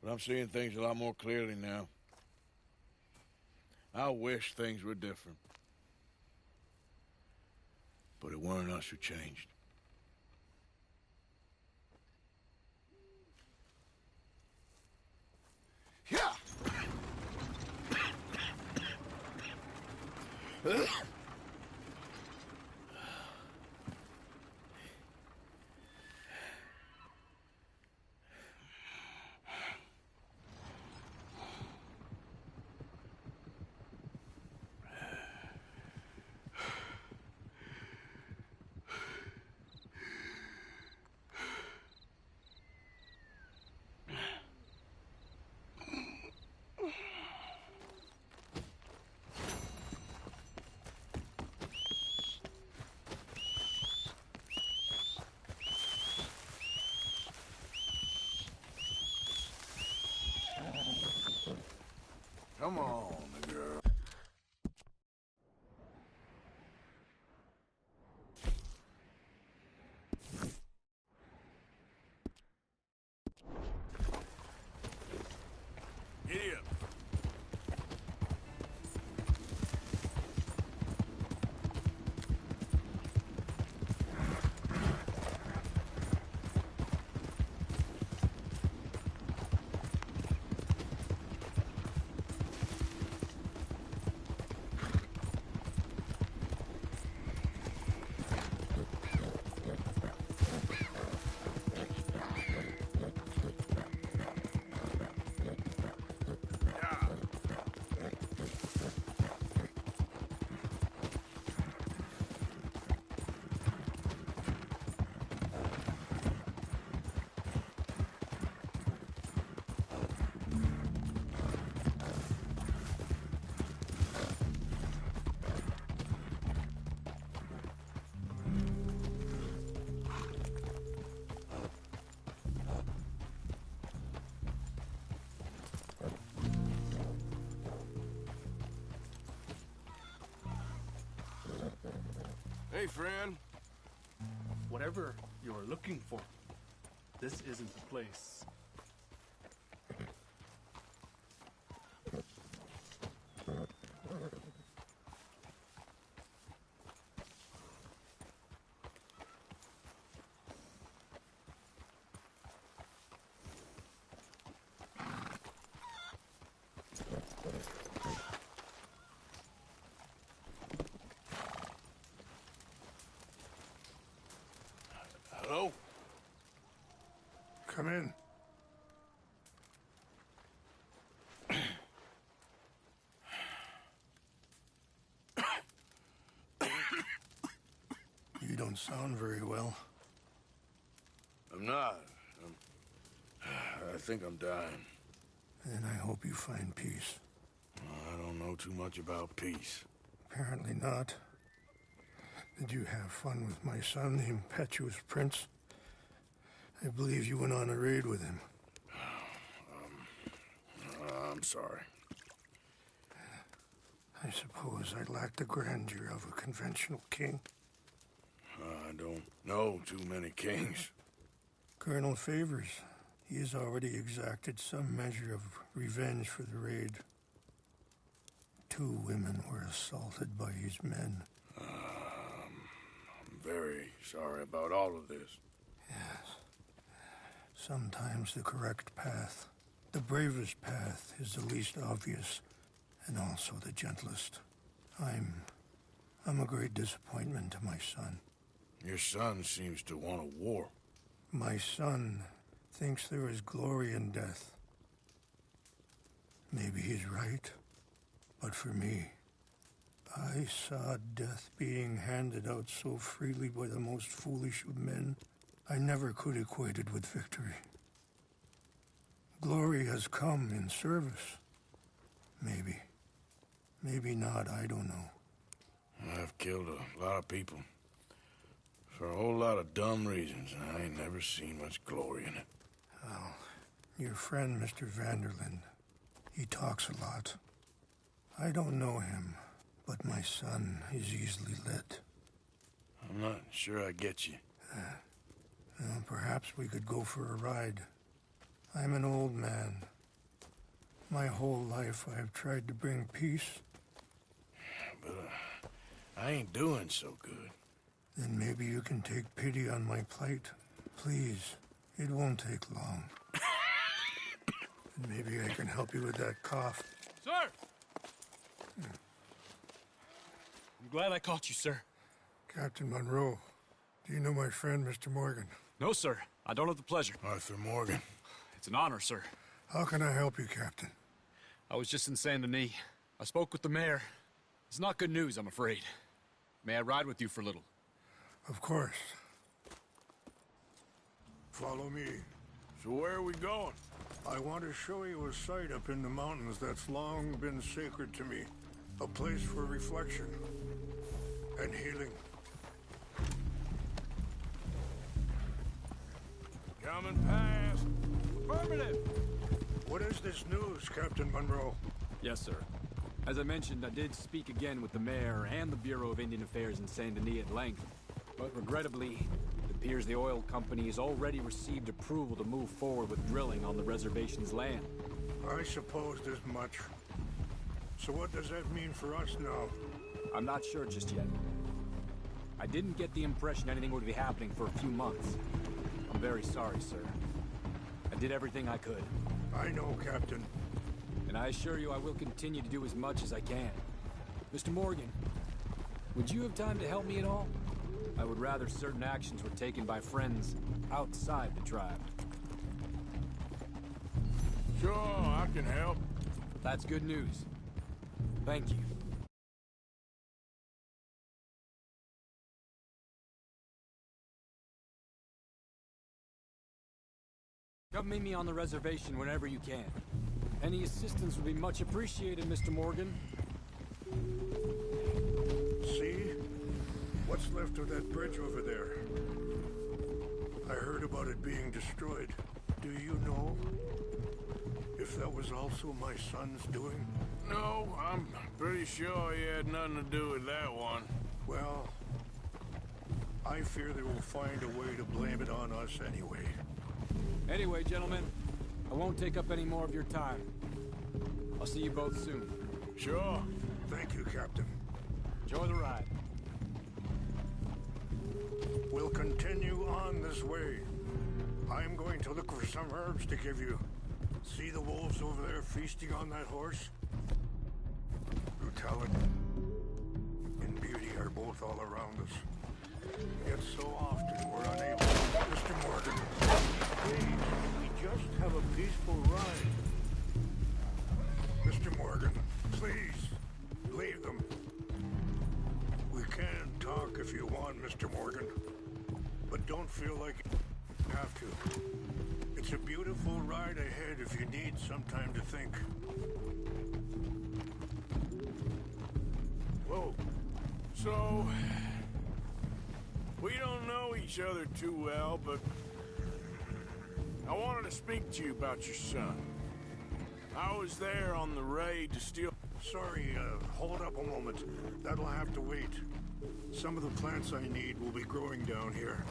But I'm seeing things a lot more clearly now. I wish things were different. But it weren't us who changed. Yeah! Come on, girl. Giddy up. Hey, friend. Whatever you're looking for, this isn't the place. Hello? Come in. You don't sound very well. I'm not. I think I'm dying. And I hope you find peace. I don't know too much about peace. Apparently not. Did you have fun with my son, the impetuous prince? I believe you went on a raid with him. I'm sorry. I suppose I lack the grandeur of a conventional king. I don't know too many kings. Colonel Favors, he has already exacted some measure of revenge for the raid. 2 women were assaulted by his men. I'm very sorry about all of this. Yes. Sometimes the correct path, the bravest path, is the least obvious and also the gentlest. I'm a great disappointment to my son. Your son seems to want a war. My son thinks there is glory in death. Maybe he's right, but for me, I saw death being handed out so freely by the most foolish of men, I never could equate it with victory. Glory has come in service. Maybe. Maybe not, I don't know. I've killed a lot of people. For a whole lot of dumb reasons, and I ain't never seen much glory in it. Well, your friend, Mr. Vanderlyn, he talks a lot. I don't know him, but my son is easily led. I'm not sure I get you. Well, perhaps we could go for a ride. I'm an old man. My whole life I've tried to bring peace. But I ain't doing so good. Then maybe you can take pity on my plight. Please, it won't take long. And maybe I can help you with that cough. Sir! I'm glad I caught you, sir. Captain Monroe, do you know my friend, Mr. Morgan? No, sir. I don't have the pleasure. Arthur Morgan. It's an honor, sir. How can I help you, Captain? I was just in Saint Denis. I spoke with the mayor. It's not good news, I'm afraid. May I ride with you for a little? Of course. Follow me. So where are we going? I want to show you a site up in the mountains that's long been sacred to me. A place for reflection and healing. Coming past. Affirmative. What is this news, Captain Monroe? Yes, sir. As I mentioned, I did speak again with the mayor and the Bureau of Indian Affairs in Saint Denis at length. But regrettably, it appears the oil company has already received approval to move forward with drilling on the reservation's land. I supposed as much. So what does that mean for us now? I'm not sure just yet. I didn't get the impression anything would be happening for a few months. I'm very sorry, sir. I did everything I could. I know, Captain. And I assure you I will continue to do as much as I can. Mr. Morgan, would you have time to help me at all? I would rather certain actions were taken by friends outside the tribe. Sure, I can help. That's good news. Thank you. Come meet me on the reservation whenever you can. Any assistance would be much appreciated, Mr. Morgan. See? What's left of that bridge over there? I heard about it being destroyed. Do you know if that was also my son's doing? No, I'm pretty sure he had nothing to do with that one. Well, I fear they will find a way to blame it on us anyway. Anyway, gentlemen, I won't take up any more of your time. I'll see you both soon. Sure. Thank you, Captain. Enjoy the ride. We'll continue on this way. I'm going to look for some herbs to give you. See the wolves over there feasting on that horse? Brutality and beauty are both all around us. Yet so often we're unable. Mr. Morgan, please, we just have a peaceful ride. Mr. Morgan, please, leave them. We can talk if you want, Mr. Morgan. But don't feel like you have to. It's a beautiful ride ahead if you need some time to think. Whoa. So, we don't know each other too well, but I wanted to speak to you about your son. I was there on the raid to steal... Sorry, hold up a moment. That'll have to wait. Some of the plants I need will be growing down here.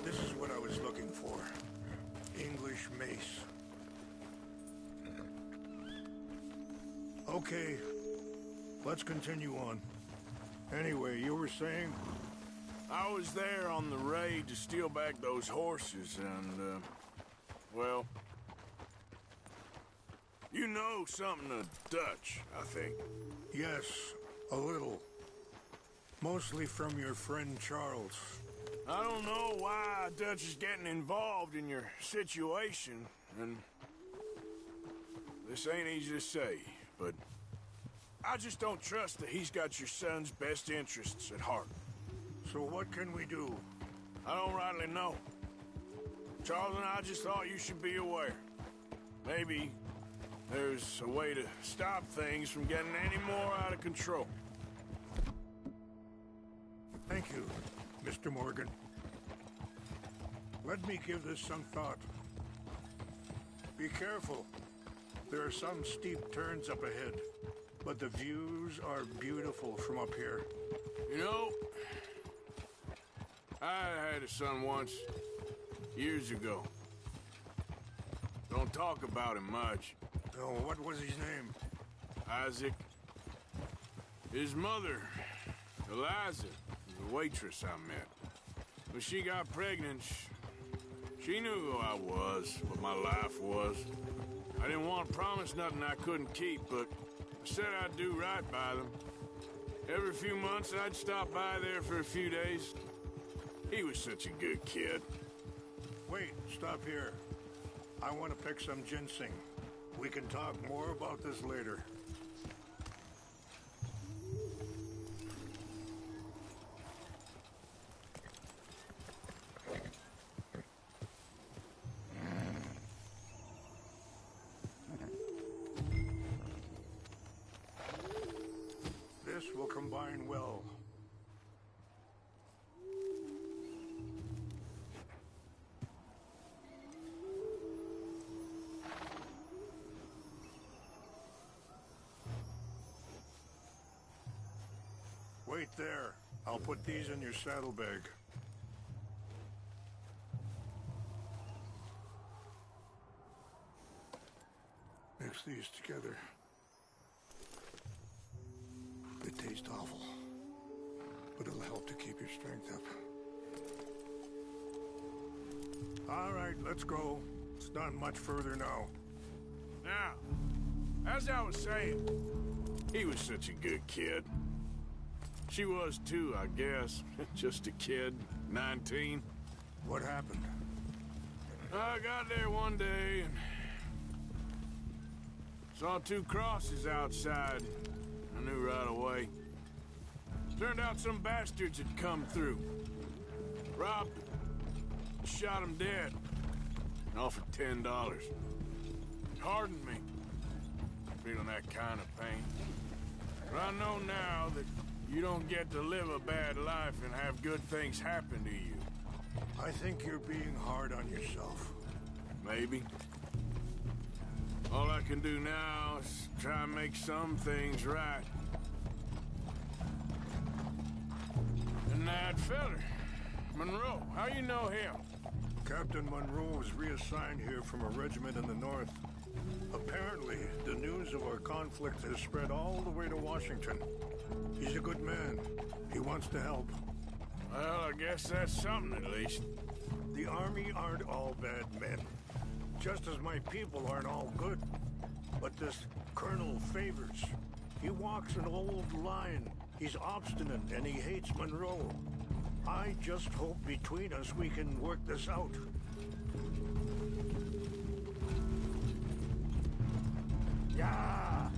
This is what I was looking for. English mace. Okay, let's continue on. Anyway, you were saying? I was there on the raid to steal back those horses, and, well... You know something of Dutch, I think. Yes, a little. Mostly from your friend Charles. I don't know why Dutch is getting involved in your situation, and... This ain't easy to say, but... I just don't trust that he's got your son's best interests at heart. So what can we do? I don't rightly know. Charles and I just thought you should be aware. Maybe there's a way to stop things from getting any more out of control. Thank you, Mr. Morgan. Let me give this some thought. Be careful. There are some steep turns up ahead, but the views are beautiful from up here. You know, I had a son once, years ago. Don't talk about him much. Oh, what was his name? Isaac. His mother, Eliza, was a waitress I met. When she got pregnant, she knew who I was, what my life was. I didn't want to promise nothing I couldn't keep, but I said I'd do right by them. Every few months, I'd stop by there for a few days. He was such a good kid. Wait, stop here. I want to pick some ginseng. We can talk more about this later. combine well. Wait there. I'll put these in your saddlebag. Mix these together. They taste awful, but it'll help to keep your strength up. All right, let's go. It's not much further now. Now, as I was saying, he was such a good kid. She was too, I guess. Just a kid, 19. What happened? I got there one day and saw 2 crosses outside. I knew right away. Turned out some bastards had come through. Robbed them. Shot him dead. Offered $10. It hardened me. Feeling that kind of pain. But I know now that you don't get to live a bad life and have good things happen to you. I think you're being hard on yourself. Maybe. All I can do now is try and make some things right. And that feller, Monroe, how you know him? Captain Monroe was reassigned here from a regiment in the north. Apparently, the news of our conflict has spread all the way to Washington. He's a good man. He wants to help. Well, I guess that's something at least. The Army aren't all bad men. Just as my people aren't all good. But this Colonel Favors, he walks an old line. He's obstinate and he hates Monroe. I just hope between us we can work this out. Yeah!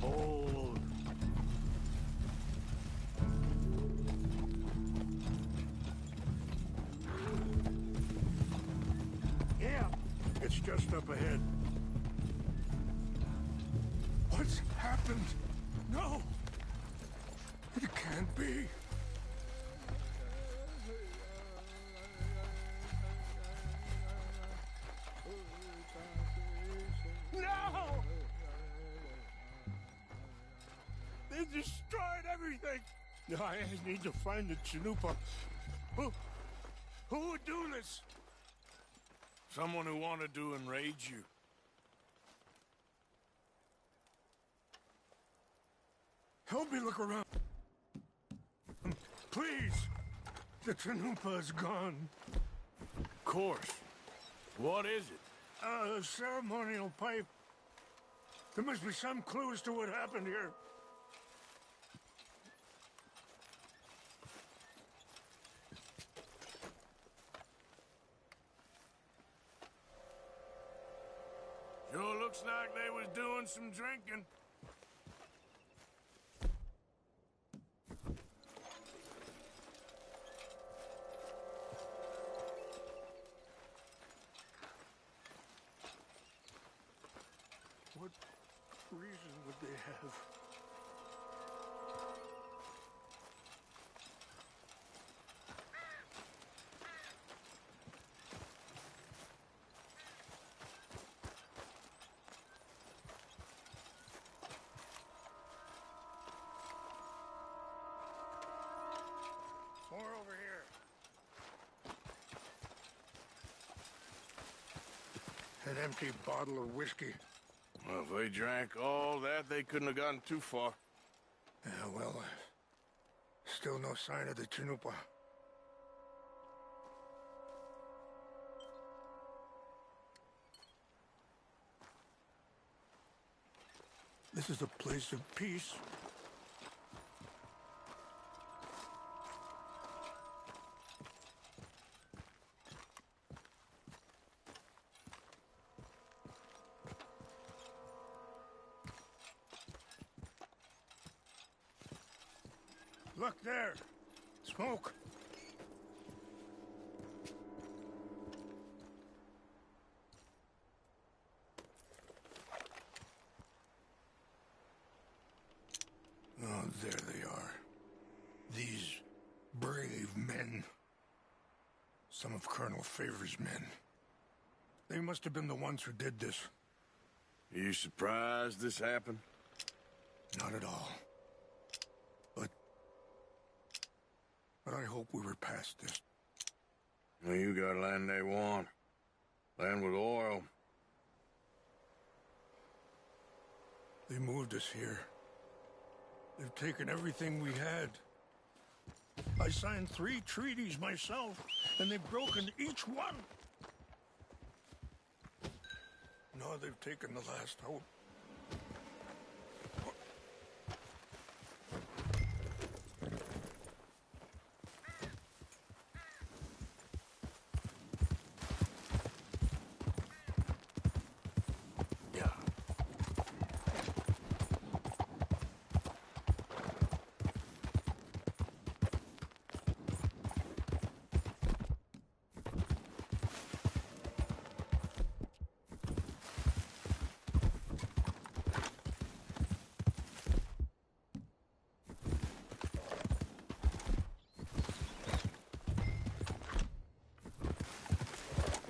Hold. Yeah, it's just up ahead. What's happened? No! It can't be. No! They destroyed everything! I need to find the Chanupa. Who would do this? Someone who wanted to enrage you. Help me look around. Please! The Chanupa is gone. Of course. What is it? A ceremonial pipe. There must be some clues to what happened here. Sure looks like they was doing some drinking. What reason would they have? More over here. An empty bottle of whiskey. Well, if they drank all that, they couldn't have gotten too far. Yeah, well, still no sign of the Chanupa. This is a place of peace. Look there! Smoke! There they are. These brave men. Some of Colonel Favor's men. They must have been the ones who did this. You surprised this happened? Not at all. But I hope we were past this. Well, you got land they want. Land with oil. They moved us here. They've taken everything we had. I signed 3 treaties myself, and they've broken each one. Now they've taken the last hope.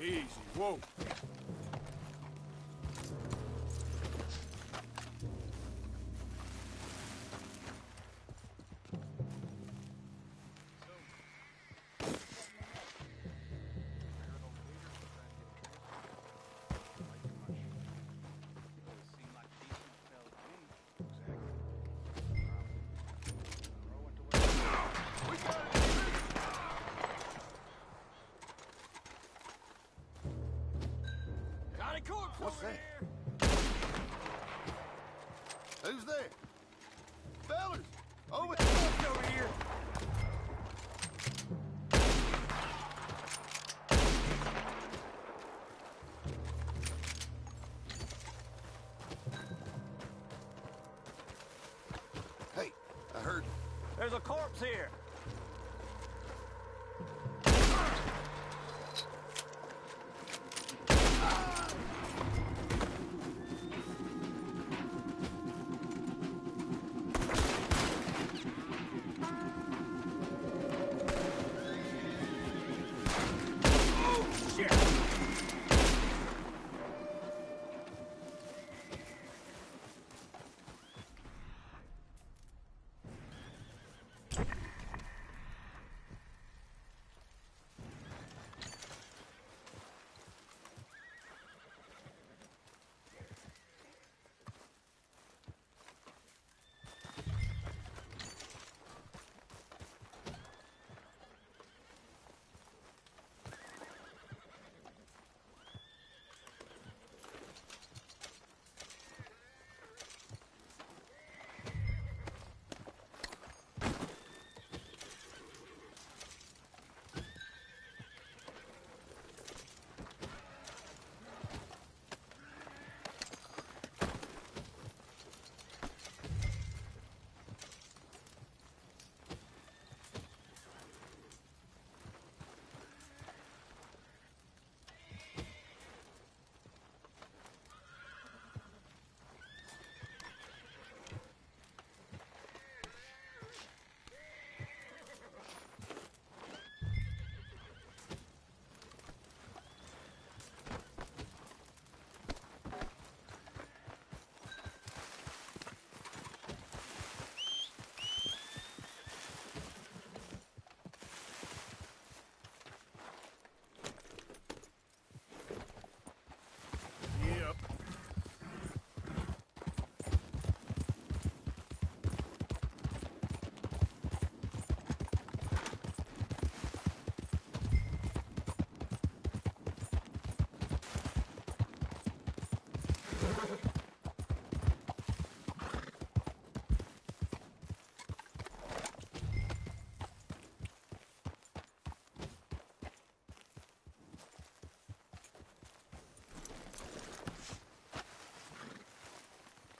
Easy, whoa. What's that? Who's there? Fellas! Over here! Hey, I heard... There's a corpse here.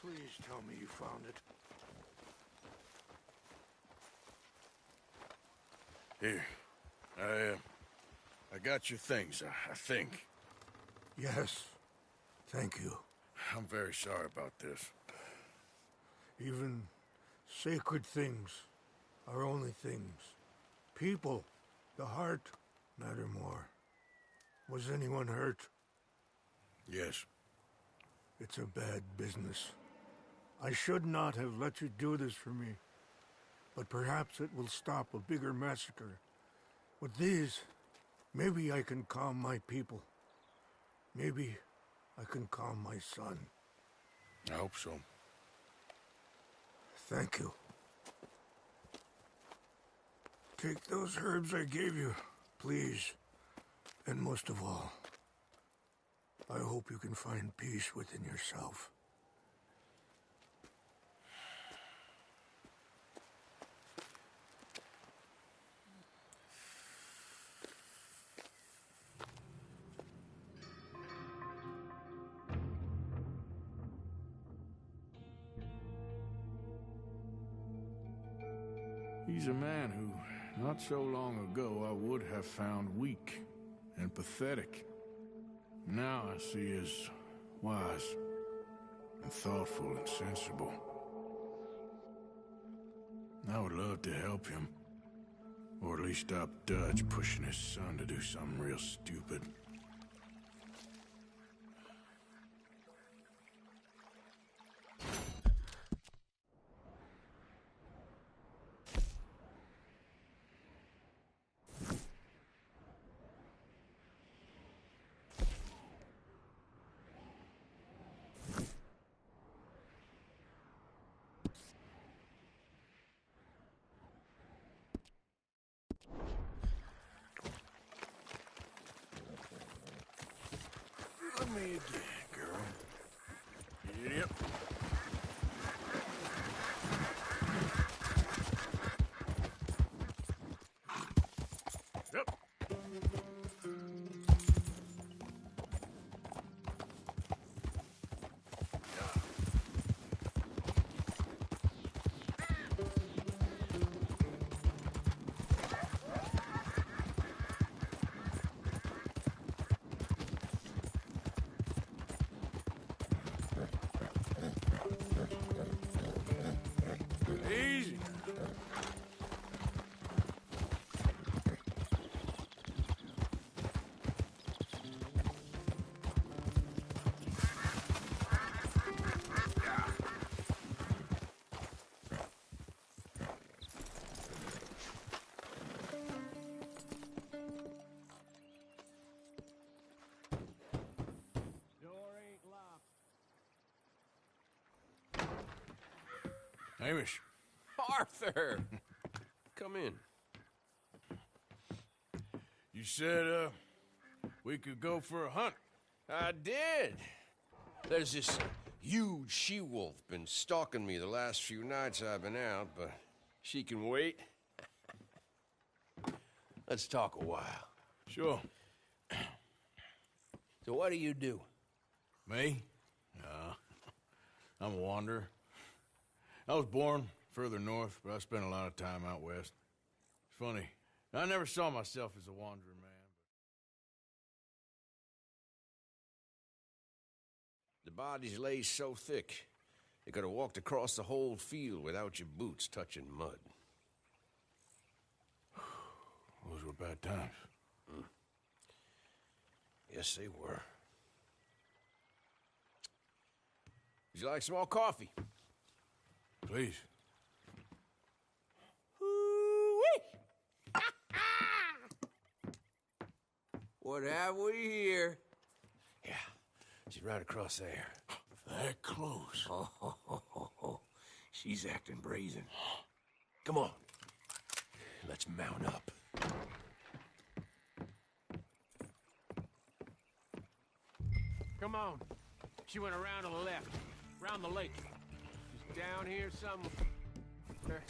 Please tell me you found it. Here. I got your things, I think. Yes. Thank you. I'm very sorry about this. Even Sacred things are only things. People, the heart, matter more. Was anyone hurt? Yes. It's a bad business. I should not have let you do this for me. But perhaps it will stop a bigger massacre. With these, maybe I can calm my people. Maybe I can calm my son. I hope so. Thank you. Take those herbs I gave you, please. And most of all, I hope you can find peace within yourself. He's a man who, not so long ago, I would have found weak and pathetic. Now I see as wise and thoughtful and sensible. I would love to help him, or at least stop Dutch pushing his son to do something real stupid. Me again, girl. Yep. Yep. Easy. Door ain't locked. Hamish. Arthur! Come in. You said, we could go for a hunt. I did. There's this huge she-wolf been stalking me the last few nights I've been out, but she can wait. Let's talk a while. Sure. So what do you do? Me? I'm a wanderer. I was born further north, but I spent a lot of time out west. It's funny. I never saw myself as a wandering man. The bodies lay so thick, you could have walked across the whole field without your boots touching mud. Those were bad times. Yes, they were. Would you like some more coffee? Please. What have we here? Yeah, she's right across there. That close. Oh, she's acting brazen. Come on. Let's mount up. Come on. She went around to the left, around the lake. She's down here somewhere.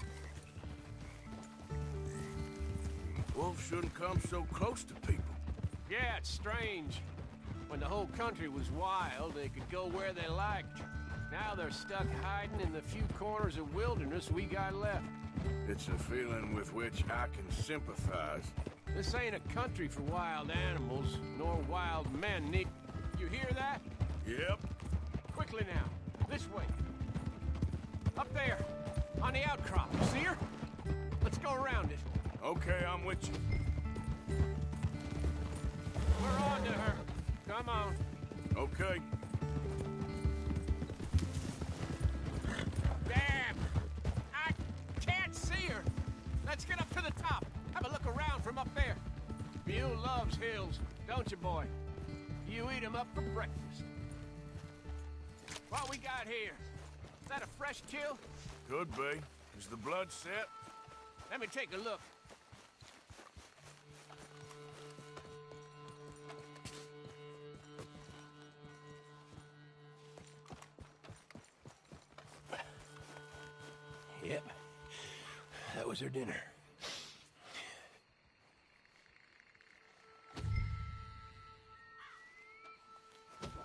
Wolves shouldn't come so close to people. Yeah, it's strange. When the whole country was wild, they could go where they liked. Now they're stuck hiding in the few corners of wilderness we got left. It's a feeling with which I can sympathize. This ain't a country for wild animals, nor wild men, Nick. You hear that? Yep. Quickly now. This way. Up there. On the outcrop. You see her? Let's go around it. Okay, I'm with you. We're on to her. Come on. Okay. Damn! I can't see her. Let's get up to the top. Have a look around from up there. You loves hills, don't you, boy? You eat 'em up for breakfast. What we got here? Is that a fresh kill? Could be. Is the blood set? Let me take a look. Yep. That was her dinner.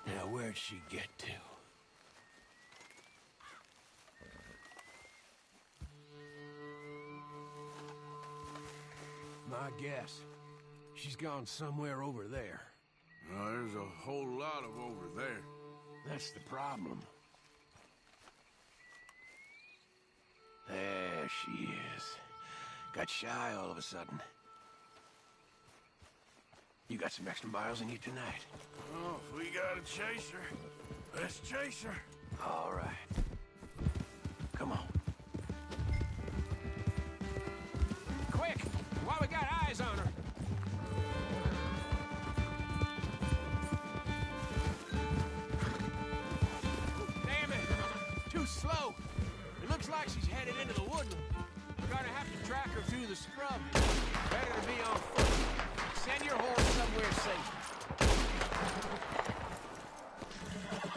Now, where'd she get to? My guess, she's gone somewhere over there. No, there's a whole lot of over there. That's the problem. There she is. Got shy all of a sudden. You got some extra miles in you tonight. Oh, if we got a chaser, let's chase her. All right. Come on. Quick! While we got eyes on her. Damn it! Too slow. It looks like she's headed into the woodland. We're gonna have to track her through the scrub. Better to be on foot. Send your horse somewhere safe.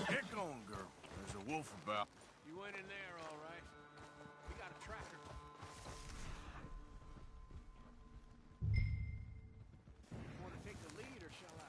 Get going, girl. There's a wolf about. You went in there, all right. We got a tracker. Want to take the lead, or shall I?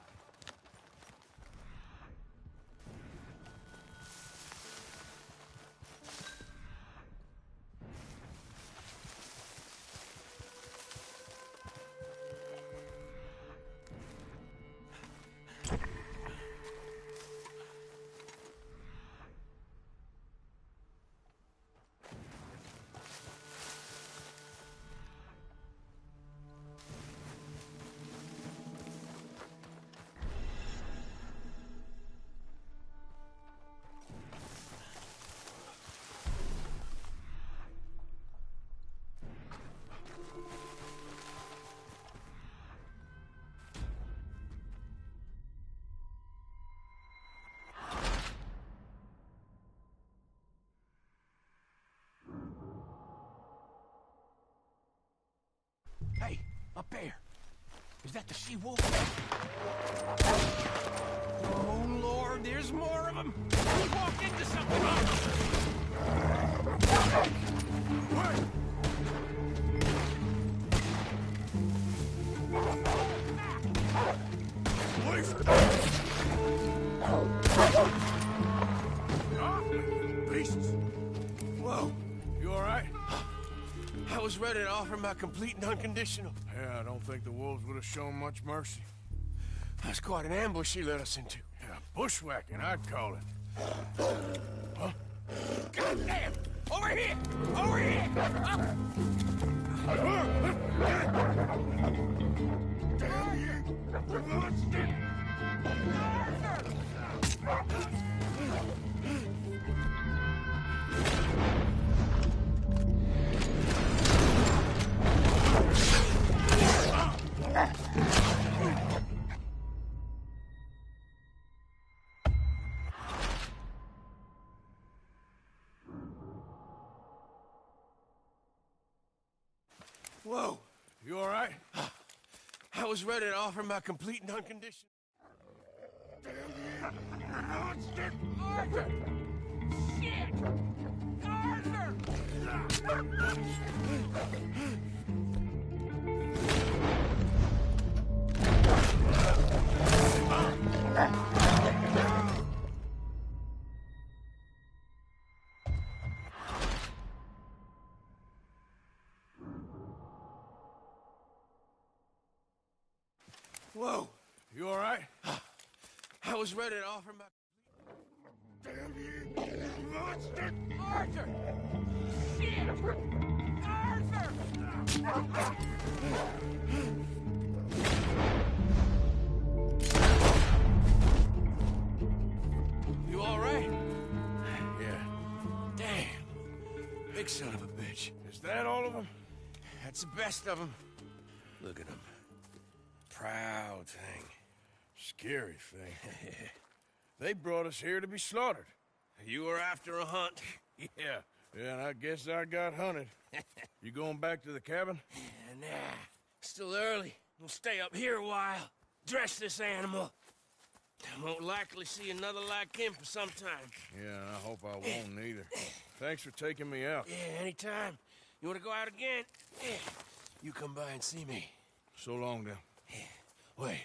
Hey, up there. Is that the she-wolf? Oh, Lord, there's more of them. We walked into something. Beasts. Whoa. You all right? I was ready to offer my complete and unconditional. Yeah, I don't think the wolves would have shown much mercy. That's quite an ambush she led us into. Yeah, bushwhacking, I'd call it. Huh? Goddamn! Over here! Over here! Damn you! Monster! Whoa. You all right? I was ready to offer my complete and unconditional. Monster! Arthur! Shit! Arthur! Whoa. You all right? I was ready to offer my... Damn you! Monster! Arthur! Shit! You all right? Yeah. Damn. Big son of a bitch. Is that all of them? That's the best of them. Look at him. Proud thing. Scary thing. They brought us here to be slaughtered. You were after a hunt. Yeah. Yeah, and I guess I got hunted. You going back to the cabin? Nah. Still early. We'll stay up here a while. Dress this animal. Won't likely see another like him for some time. Yeah, I hope I won't neither. Thanks for taking me out. Yeah, anytime. You want to go out again? Yeah. You come by and see me. So long, then. Wait.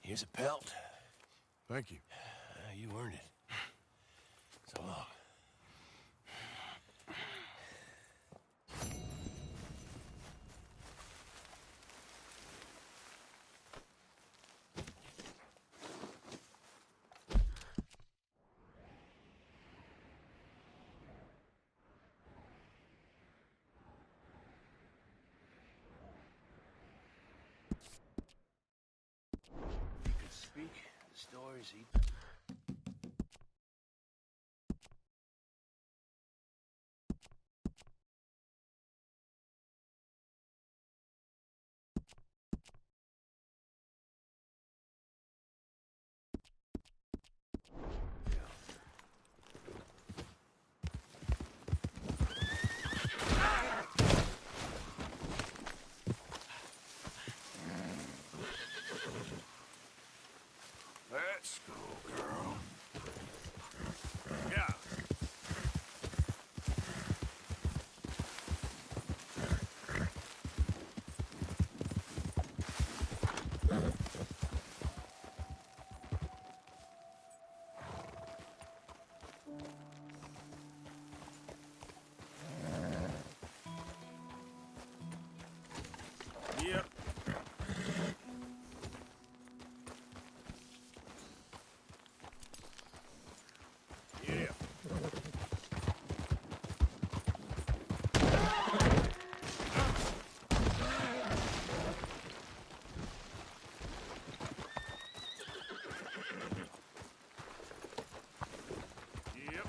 Here's a pelt. Thank you. You earned it. So long. He could speak the stories he... Let's go, girl. Yeah. Yep. Yeah. Yep.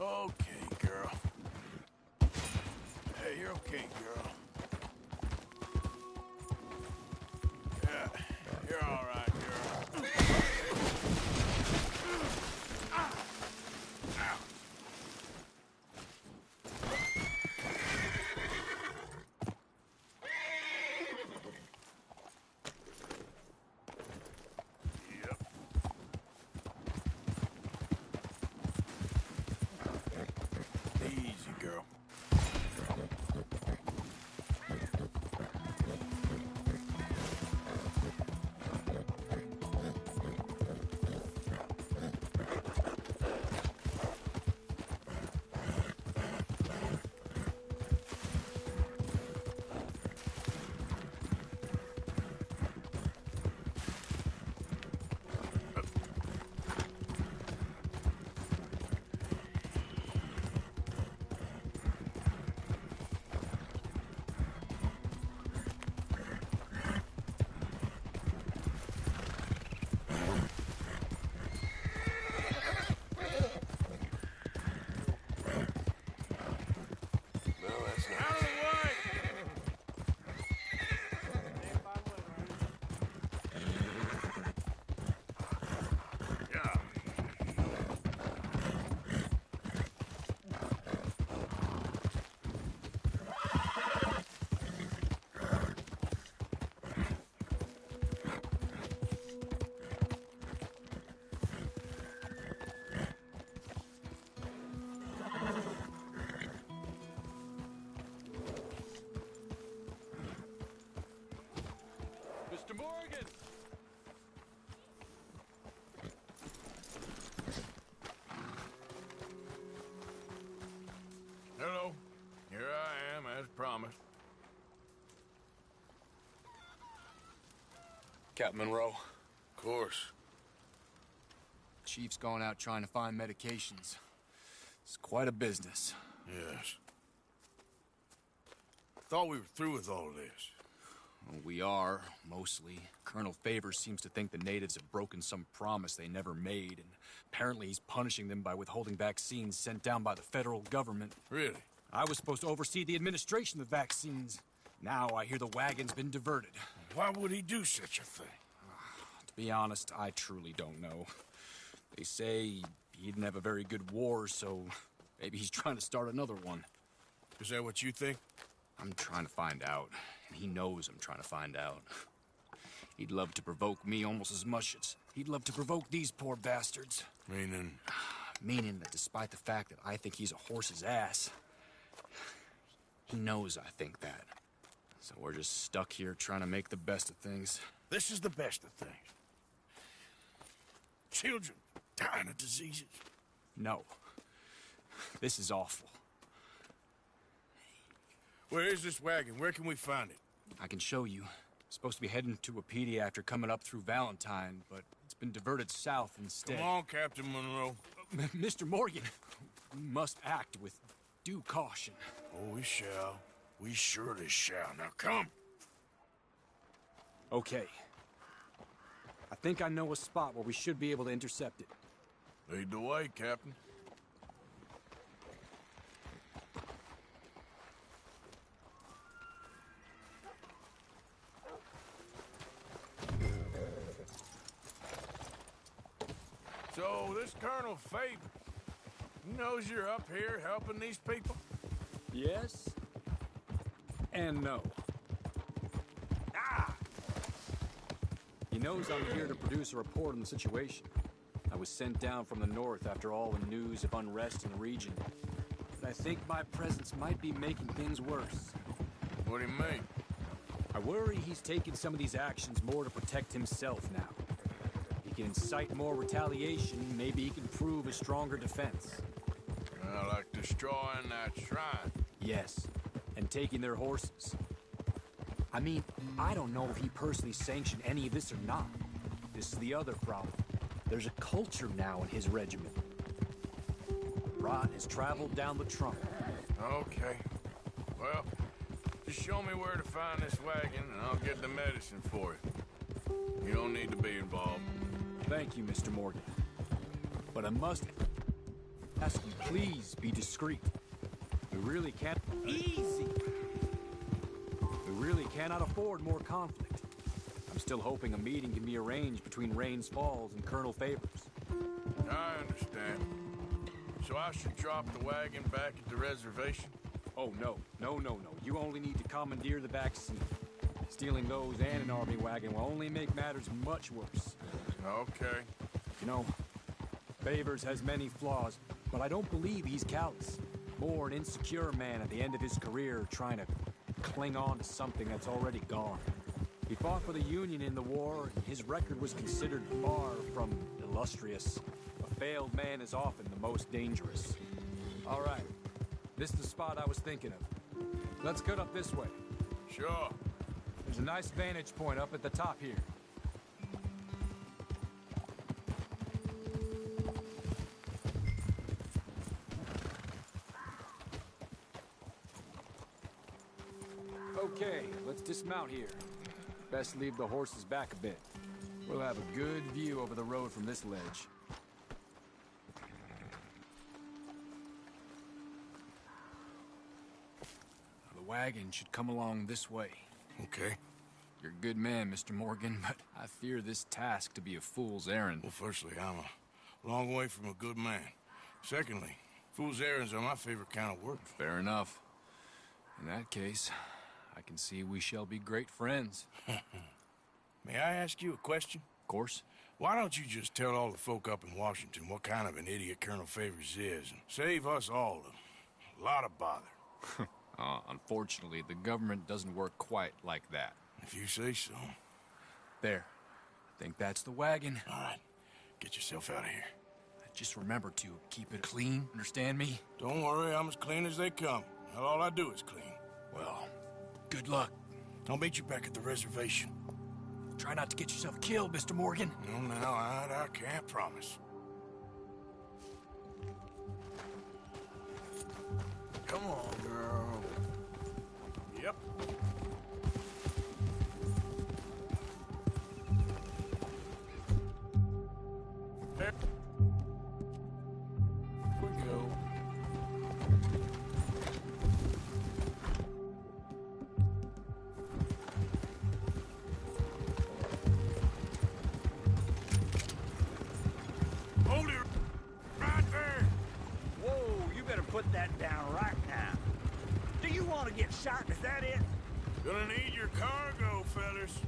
Okay, girl. Hey, you're okay, girl. Yeah, you're all right, girl. Ow. Yep. Easy, girl. Mr. Morgan! Hello. Here I am, as promised. Captain Monroe. Of course. Chief's gone out trying to find medications. It's quite a business. Yes. Thought we were through with all of this. Well, we are, mostly. Colonel Favors seems to think the natives have broken some promise they never made, and apparently he's punishing them by withholding vaccines sent down by the federal government. Really? I was supposed to oversee the administration of the vaccines. Now I hear the wagon's been diverted. Why would he do such a thing? To be honest, I truly don't know. They say he didn't have a very good war, so maybe he's trying to start another one. Is that what you think? I'm trying to find out, and he knows I'm trying to find out. He'd love to provoke me almost as much as he'd love to provoke these poor bastards. Meaning? Meaning that despite the fact that I think he's a horse's ass, he knows I think that. So we're just stuck here trying to make the best of things. This is the best of things. Children dying of diseases. No. This is awful. Where is this wagon? Where can we find it? I can show you. Supposed to be heading to Wapiti after coming up through Valentine, but it's been diverted south instead. Come on, Captain Monroe. Mr. Morgan, we must act with due caution. Oh, we shall. We surely shall. Now come. Okay. I think I know a spot where we should be able to intercept it. Lead the way, Captain. So, this Colonel Favors, he knows you're up here helping these people? Yes. And no. He knows I'm here to produce a report on the situation. I was sent down from the north after all the news of unrest in the region. But I think my presence might be making things worse. What do you mean? I worry he's taking some of these actions more to protect himself now. He can incite more retaliation, maybe he can prove a stronger defense. Like destroying that shrine? Yes, and taking their horses. I mean, I don't know if he personally sanctioned any of this or not. This is the other problem. There's a culture now in his regiment. Rot has traveled down the trunk. Okay. Well, just show me where to find this wagon, and I'll get the medicine for it. You don't need to be involved. Thank you, Mr. Morgan. But I must ask you, please be discreet. We really can't... Easy! We really cannot afford more conflict. I'm still hoping a meeting can be arranged between Rains Falls and Colonel Favors. I understand. So I should drop the wagon back at the reservation? Oh, no. No. You only need to commandeer the vaccine. Stealing those and an army wagon will only make matters much worse. Okay. You know, Favors has many flaws, but I don't believe he's callous. More an insecure man at the end of his career trying to cling on to something that's already gone. He fought for the Union in the war, and his record was considered far from illustrious. A failed man is often the most dangerous. All right. This is the spot I was thinking of. Let's cut up this way. Sure. There's a nice vantage point up at the top here. Okay, let's dismount here. Best leave the horses back a bit. We'll have a good view over the road from this ledge. The wagon should come along this way. Okay. You're a good man, Mr. Morgan, but I fear this task to be a fool's errand. Well, firstly, I'm a long way from a good man. Secondly, fool's errands are my favorite kind of work. Fair enough. In that case, I can see we shall be great friends. May I ask you a question? Of course. Why don't you just tell all the folk up in Washington what kind of an idiot Colonel Favors is and save us all a lot of bother? Unfortunately, the government doesn't work quite like that. If you say so. There. I think that's the wagon. All right. Get yourself out of here. Just remember to keep it clean, understand me? Don't worry, I'm as clean as they come. Not all I do is clean. Well, good luck. I'll meet you back at the reservation. Try not to get yourself killed, Mr. Morgan. No, I can't promise. Come on, girl. Yep. There we go. Hold it right there. Whoa, you better put that down right now. Do you want to get shot? Is that it? Gonna need your cargo, fellas.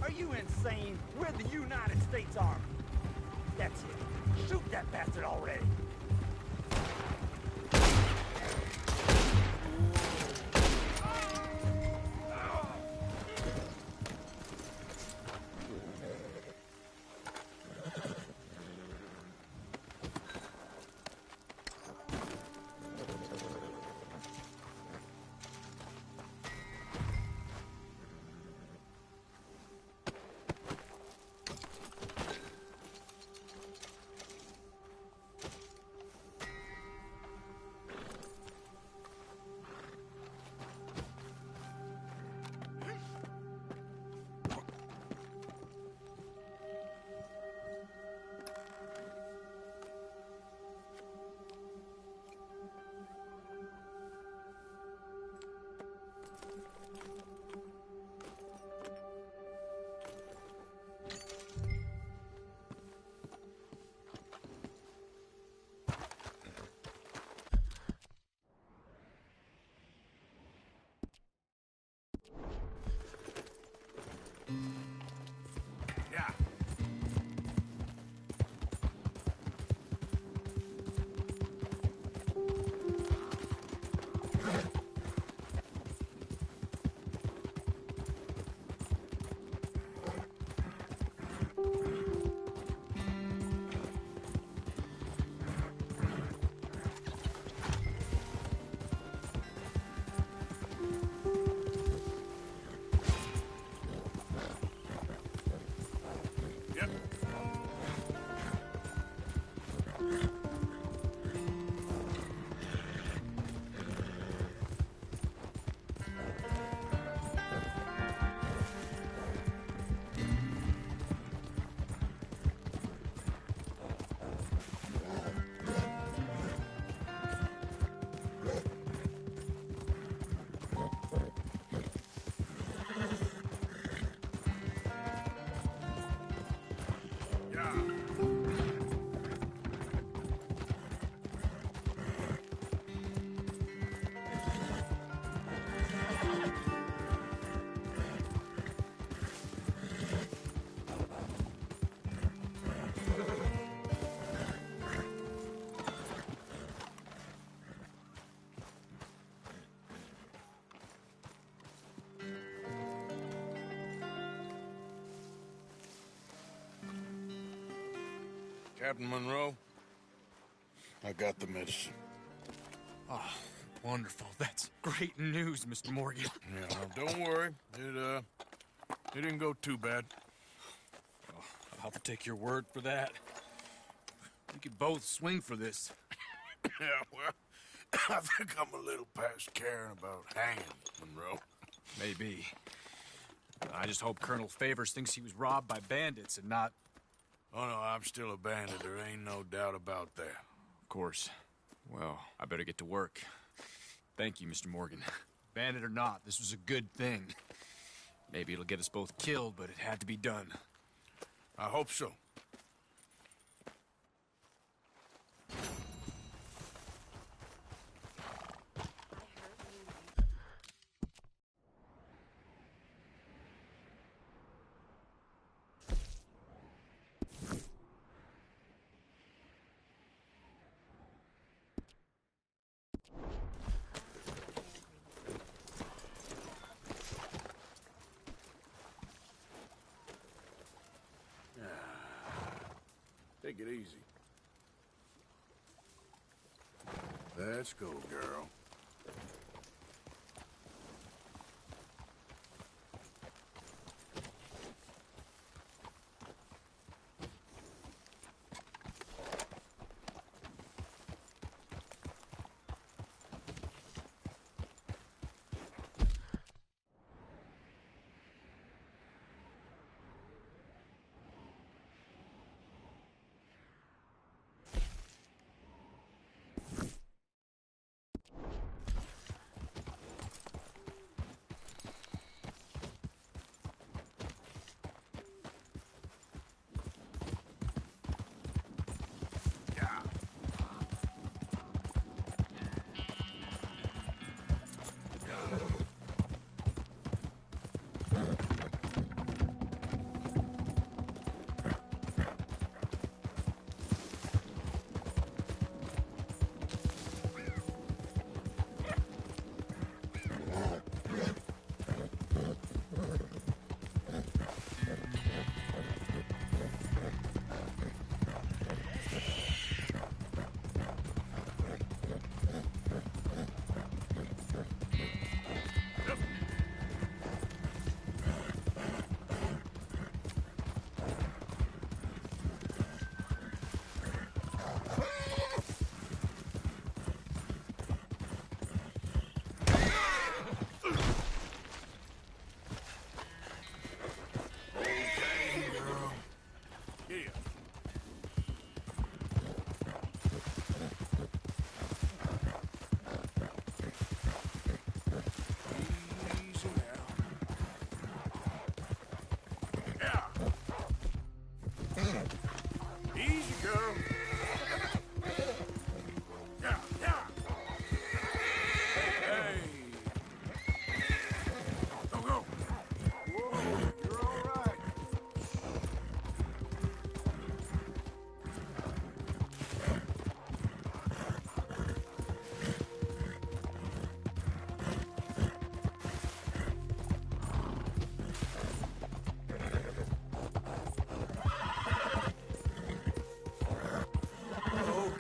Are you insane? We're the United States Army. That's it. Shoot that bastard already. Yeah. Yep. Yeah. Captain Monroe, I got the medicine. Oh, wonderful. That's great news, Mr. Morgan. Yeah, no, don't worry. It didn't go too bad. Oh, I'll take your word for that. We could both swing for this. Yeah, well, I think I'm a little past caring about hanging, Monroe. Maybe. I just hope Colonel Favors thinks he was robbed by bandits and not... Oh, no, I'm still a bandit. There ain't no doubt about that. Of course. Well, I better get to work. Thank you, Mr. Morgan. Bandit or not, this was a good thing. Maybe it'll get us both killed, but it had to be done. I hope so. Take it easy. Let's go, girl. girl. Yeah, yeah. Hey. Go, go. Whoa, you're all right.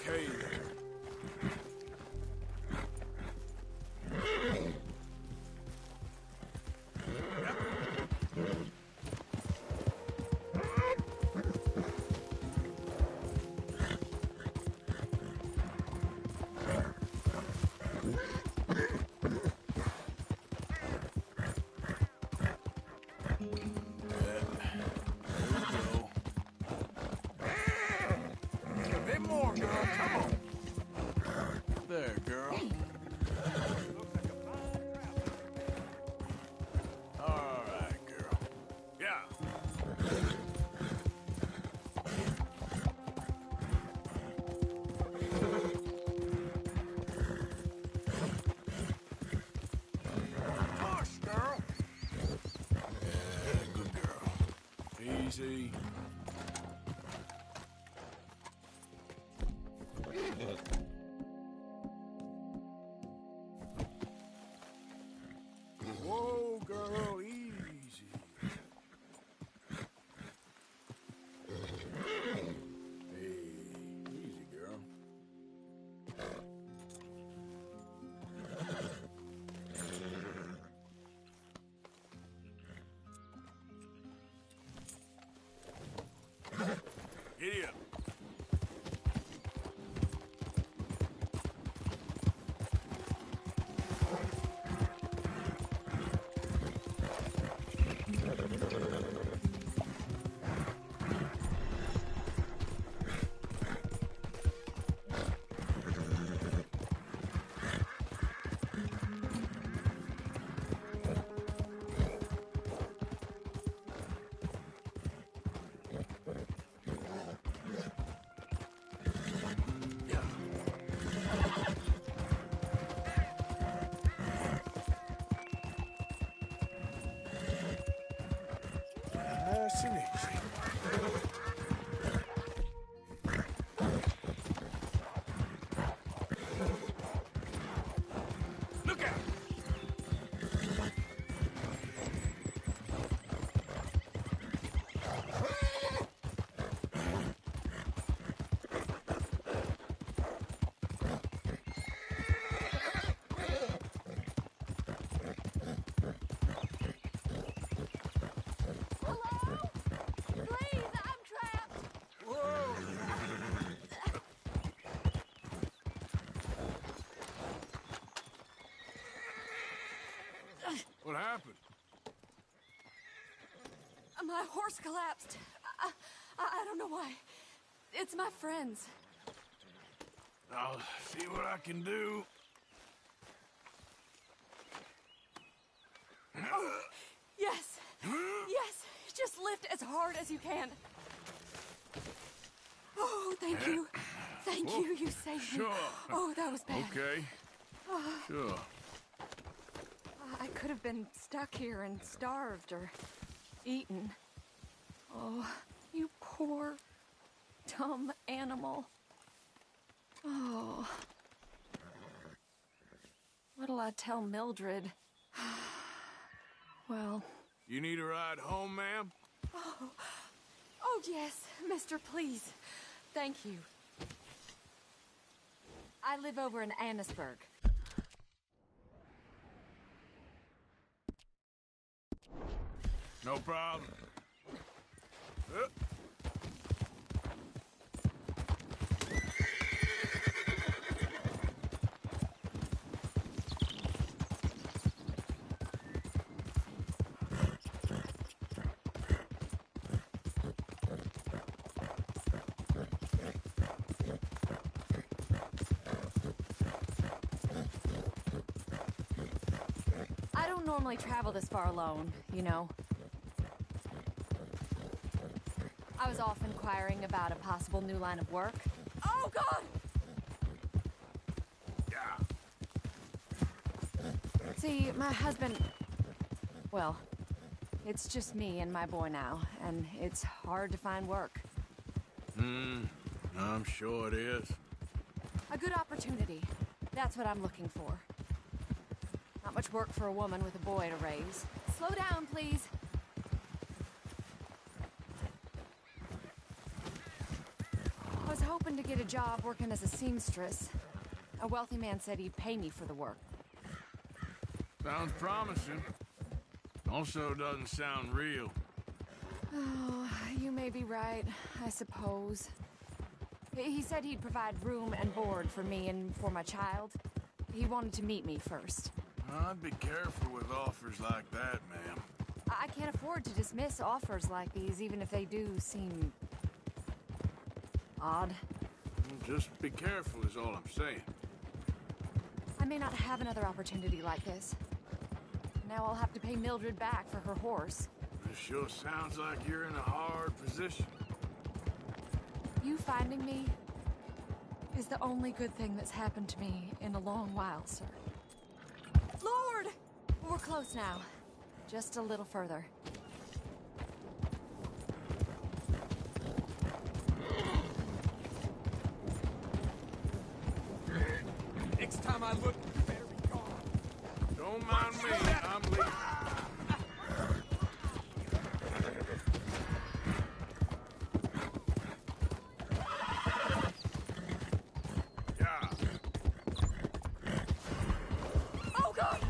Okay then. A bit more, girl. Come on. There, girl. All right, girl. Yeah. Push, girl. Yeah, good girl. Easy. Whoa, girl, easy. Hey, easy, girl. Giddy up. Nice and easy. Look out! What happened? My horse collapsed. I don't know why. It's my friends. I'll see what I can do. Oh, yes. Yes. Just lift as hard as you can. Oh, thank you. Thank you. You saved Sure. me. Oh, that was bad. Okay. Sure. I could have been stuck here and starved or eaten. Oh, you poor, dumb animal. Oh. What'll I tell Mildred? Well... You need a ride home, ma'am? Oh, yes, mister, please. Thank you. I live over in Annesburg. No problem. I don't normally travel this far alone, you know. I was off inquiring about a possible new line of work. Oh, God! See, my husband... Well, it's just me and my boy now, and it's hard to find work. I'm sure it is. A good opportunity. That's what I'm looking for. Not much work for a woman with a boy to raise. Slow down, please. I was hoping to get a job working as a seamstress. A wealthy man said he'd pay me for the work. Sounds promising. Also doesn't sound real. Oh, you may be right, I suppose. He said he'd provide room and board for me and for my child. He wanted to meet me first. I'd be careful with offers like that, ma'am. I can't afford to dismiss offers like these, even if they do seem... odd. Just be careful is all I'm saying. I may not have another opportunity like this. Now I'll have to pay Mildred back for her horse. It sure sounds like you're in a hard position. You finding me is the only good thing that's happened to me in a long while, sir. Lord! We're close now. Just a little further. Next time I look, you better be gone. Don't mind me, I'm leaving. Oh, God!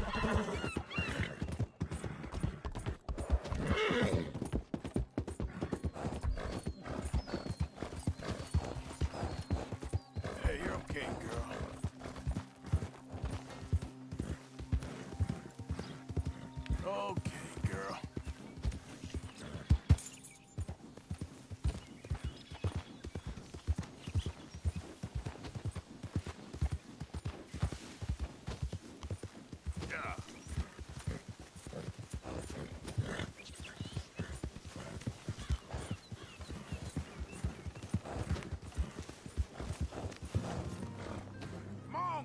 Hey, you're okay, girl. Okay, girl. Yeah. Come on.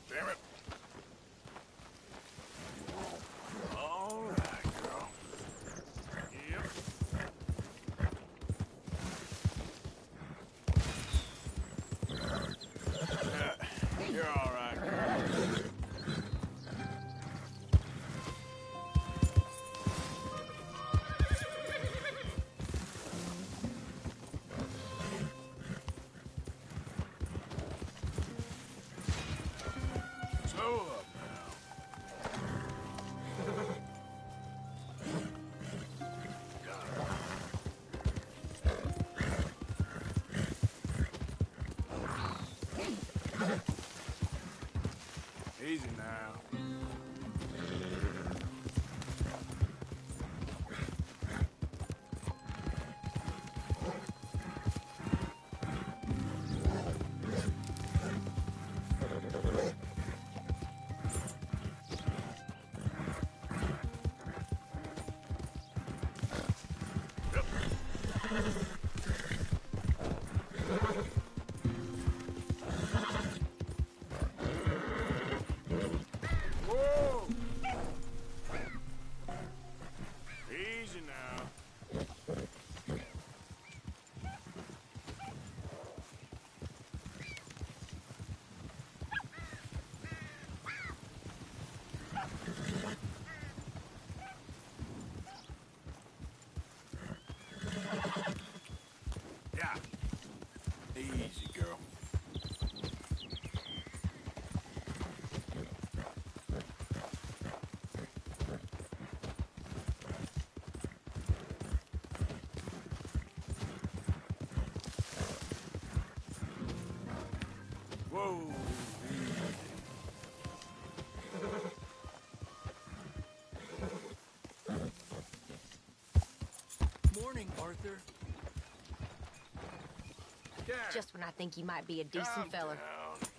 Damn it. All right, girl. Yep. You're all right, girl. Slow up now. Easy now. Whoa! Easy now. Yeah. Easy, girl. Whoa. Morning, Arthur. Just when I think you might be a decent Calm fella. down.